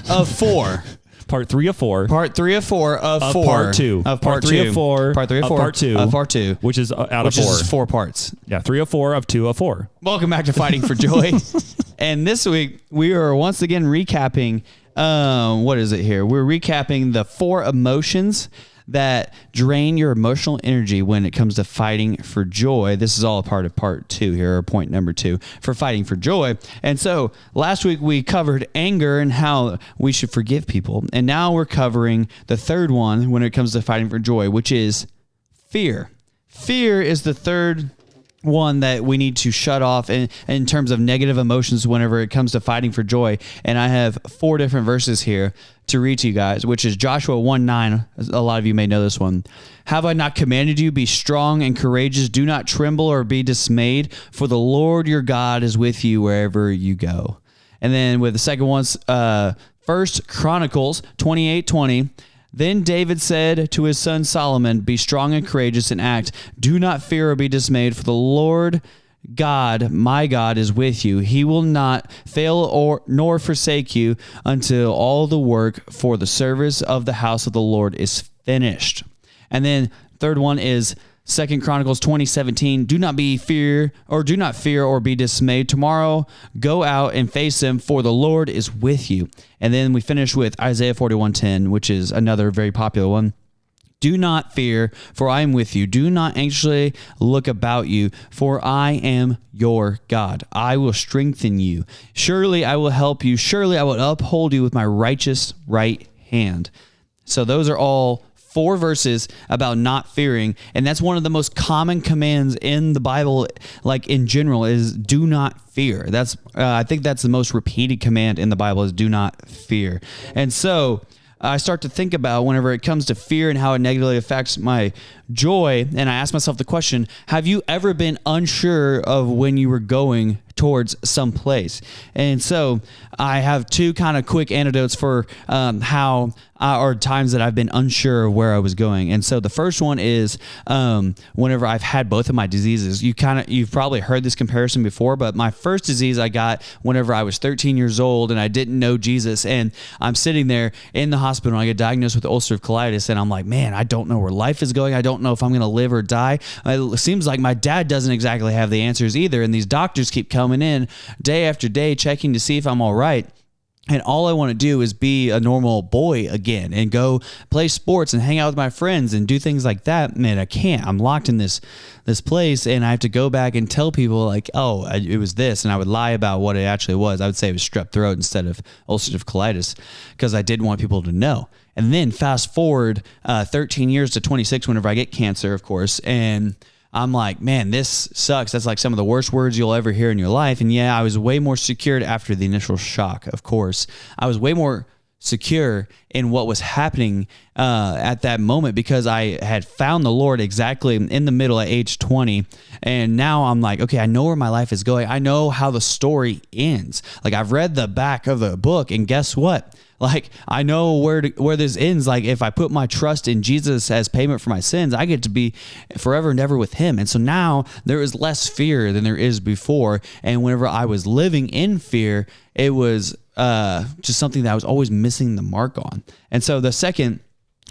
[SPEAKER 2] of 4.
[SPEAKER 1] Part 3 of 4.
[SPEAKER 2] Part 3 of 4 of 4.
[SPEAKER 1] Part 2.
[SPEAKER 2] Of
[SPEAKER 1] part 3 of 4.
[SPEAKER 2] Part 3 of 4.
[SPEAKER 1] Part 2.
[SPEAKER 2] Of part 2.
[SPEAKER 1] Which is out of 4.
[SPEAKER 2] Which is 4 parts.
[SPEAKER 1] Yeah, 3 of 4 of 2 of 4.
[SPEAKER 2] Welcome back to Fighting for Joy. And this week, we are once again recapping, what is it here? We're recapping the 4 emotions that drain your emotional energy when it comes to fighting for joy. This is all a part of part 2 here, or point number 2 for fighting for joy. And so last week we covered anger and how we should forgive people. And now we're covering the third one when it comes to fighting for joy, which is fear. Fear is the third one that we need to shut off in terms of negative emotions whenever it comes to fighting for joy. And I have 4 different verses here to read to you guys, which is Joshua 1:9. A lot of you may know this one. Have I not commanded you, be strong and courageous, do not tremble or be dismayed, for the Lord your God is with you wherever you go. And then with the second one's 1 Chronicles 28:20. Then David said to his son Solomon, be strong and courageous and act. Do not fear or be dismayed, for the Lord God, my God, is with you. He will not fail nor forsake you until all the work for the service of the house of the Lord is finished. And then third one is 2 Chronicles 20:17. Do not fear or be dismayed. Tomorrow go out and face him, for the Lord is with you. And then we finish with Isaiah 41:10, which is another very popular one. Do not fear, for I am with you. Do not anxiously look about you, for I am your God. I will strengthen you. Surely I will help you. Surely I will uphold you with my righteous right hand. So those are all 4 verses about not fearing, and that's one of the most common commands in the Bible, like in general, is do not fear. That's I think that's the most repeated command in the Bible is do not fear. And so I start to think about whenever it comes to fear and how it negatively affects my joy, and I ask myself the question, have you ever been unsure of when you were going towards some place. And so I have two kind of quick anecdotes for how or times that I've been unsure of where I was going. And so the first one is whenever I've had both of my diseases. You've probably heard this comparison before, but my first disease I got whenever I was 13 years old and I didn't know Jesus. And I'm sitting there in the hospital and I get diagnosed with ulcerative colitis. And I'm like, man, I don't know where life is going. I don't know if I'm going to live or die. It seems like my dad doesn't exactly have the answers either. And these doctors keep coming in day after day, checking to see if I'm all right. And all I want to do is be a normal boy again and go play sports and hang out with my friends and do things like that. Man, I can't. I'm locked in this place, and I have to go back and tell people like, oh, it was this. And I would lie about what it actually was. I would say it was strep throat instead of ulcerative colitis because I didn't want people to know. And then fast forward 13 years to 26 whenever I get cancer, of course, and I'm like, man, this sucks. That's like some of the worst words you'll ever hear in your life. And yeah, I was way more secured after the initial shock, of course. I was way more secure in what was happening at that moment because I had found the Lord exactly in the middle at age 20. And now I'm like, okay, I know where my life is going. I know how the story ends. Like I've read the back of the book, and guess what? Like I know where this ends. Like if I put my trust in Jesus as payment for my sins, I get to be forever and ever with him. And so now there is less fear than there is before. And whenever I was living in fear, it was just something that I was always missing the mark on. And so the second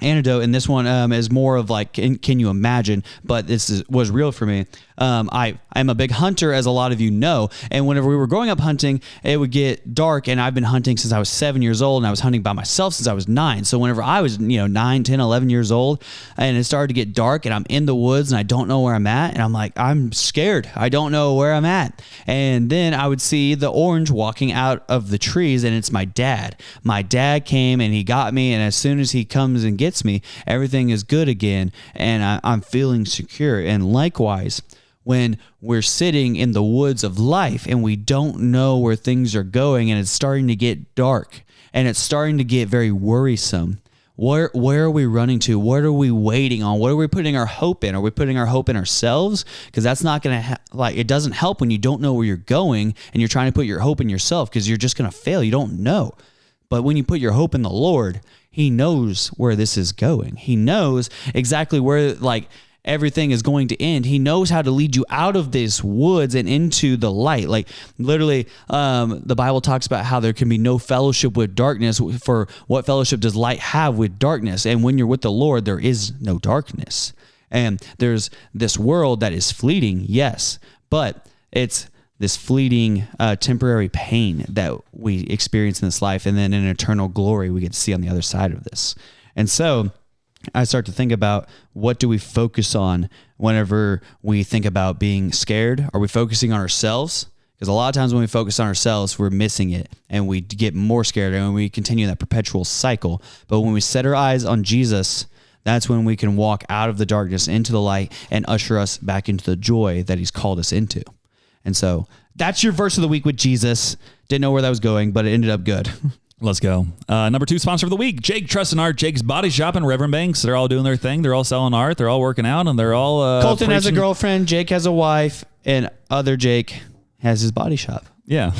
[SPEAKER 2] antidote, and this one is more of like, can you imagine? But was real for me. I'm a big hunter, as a lot of you know. And whenever we were growing up hunting, it would get dark, and I've been hunting since I was 7 years old, and I was hunting by myself since I was 9. So whenever I was, 9, 10, 11 years old, and it started to get dark, and I'm in the woods, and I don't know where I'm at, and I'm like, I'm scared. I don't know where I'm at. And then I would see the orange walking out of the trees, and it's my dad. My dad came, and he got me, and as soon as he comes and gets me, everything is good again, and I'm feeling secure. And likewise, when we're sitting in the woods of life and we don't know where things are going and it's starting to get dark and it's starting to get very worrisome, where are we running to? What are we waiting on? What are we putting our hope in? Are we putting our hope in ourselves? Because that's not going to it doesn't help when you don't know where you're going and you're trying to put your hope in yourself because you're just going to fail. You don't know. But when you put your hope in the Lord, he knows where this is going. He knows exactly where everything is going to end. He knows how to lead you out of these woods and into the light. Like literally, the Bible talks about how there can be no fellowship with darkness. For what fellowship does light have with darkness? And when you're with the Lord, there is no darkness. And there's this world that is fleeting, yes, but it's this fleeting, temporary pain that we experience in this life. And then in eternal glory, we get to see on the other side of this. And so I start to think about, what do we focus on whenever we think about being scared? Are we focusing on ourselves? Because a lot of times when we focus on ourselves, we're missing it and we get more scared and we continue that perpetual cycle. But when we set our eyes on Jesus, that's when we can walk out of the darkness into the light and usher us back into the joy that he's called us into. And so that's your verse of the week with Jesus. Didn't know where that was going, but it ended up good.
[SPEAKER 1] Let's go. Number 2 sponsor of the week, Jake Trust and Art, Jake's Body Shop in Reverend Banks. They're all doing their thing. They're all selling art. They're all working out, and they're all
[SPEAKER 2] Colton has a girlfriend, Jake has a wife, and other Jake has his body shop.
[SPEAKER 1] Yeah.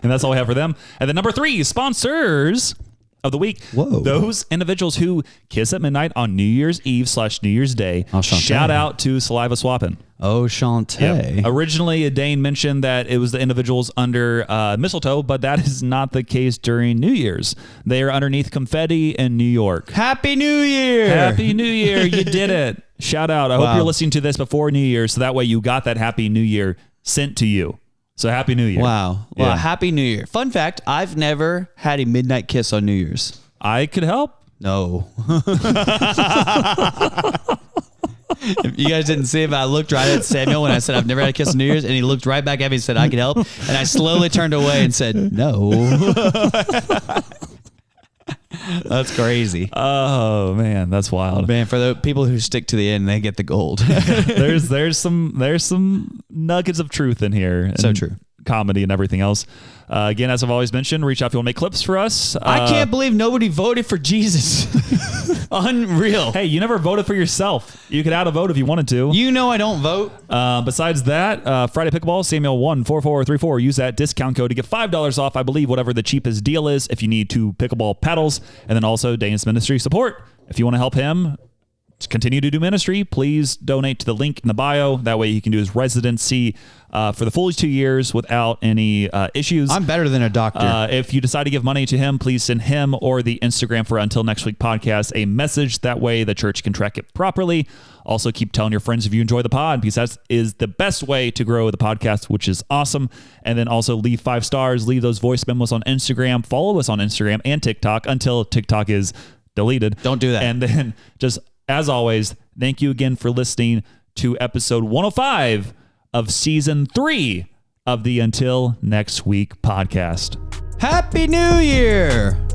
[SPEAKER 1] And that's all we have for them. And then number 3, sponsors of the week.
[SPEAKER 2] Whoa.
[SPEAKER 1] Those individuals who kiss at midnight on New Year's Eve / New Year's Day.
[SPEAKER 2] Oh,
[SPEAKER 1] shout out to Saliva Swapping.
[SPEAKER 2] Oh, Shantae.
[SPEAKER 1] Yep. Originally, Dane mentioned that it was the individuals under mistletoe, but that is not the case during New Year's. They are underneath confetti in New York.
[SPEAKER 2] Happy New Year.
[SPEAKER 1] Happy New Year. You did it. Shout out. I hope you're listening to this before New Year, so that way you got that Happy New Year sent to you. So Happy New Year.
[SPEAKER 2] Wow.
[SPEAKER 1] Yeah.
[SPEAKER 2] Well, Happy New Year. Fun fact, I've never had a midnight kiss on New Year's.
[SPEAKER 1] I could help.
[SPEAKER 2] No. If you guys didn't see it, but I looked right at Samuel when I said I've never had a kiss on New Year's, and he looked right back at me and said I could help, and I slowly turned away and said no. That's crazy.
[SPEAKER 1] Oh man, that's wild.
[SPEAKER 2] Man, for the people who stick to the end, they get the gold.
[SPEAKER 1] there's some nuggets of truth in here.
[SPEAKER 2] So true.
[SPEAKER 1] comedy and everything else. Again, as I've always mentioned, reach out if you want to make clips for us.
[SPEAKER 2] I can't believe nobody voted for Jesus. Unreal.
[SPEAKER 1] Hey, you never voted for yourself. You could add a vote if you wanted to.
[SPEAKER 2] You know I don't vote.
[SPEAKER 1] Besides that, Friday Pickleball, Samuel 14434. Use that discount code to get $5 off, I believe, whatever the cheapest deal is if you need 2 pickleball paddles. And then also Dane's ministry support. If you want to help him to continue to do ministry, please donate to the link in the bio. That way he can do his residency for the full 2 years without any issues.
[SPEAKER 2] I'm better than a doctor.
[SPEAKER 1] If you decide to give money to him, please send him or the Instagram for Until Next Week podcast a message. That way the church can track it properly. Also, keep telling your friends if you enjoy the pod, because that is the best way to grow the podcast, which is awesome. And then also leave 5 stars, leave those voice memos on Instagram, follow us on Instagram and TikTok until TikTok is deleted.
[SPEAKER 2] Don't do that.
[SPEAKER 1] And then just as always, thank you again for listening to episode 105 of season 3 of the Until Next Week podcast.
[SPEAKER 2] Happy New Year.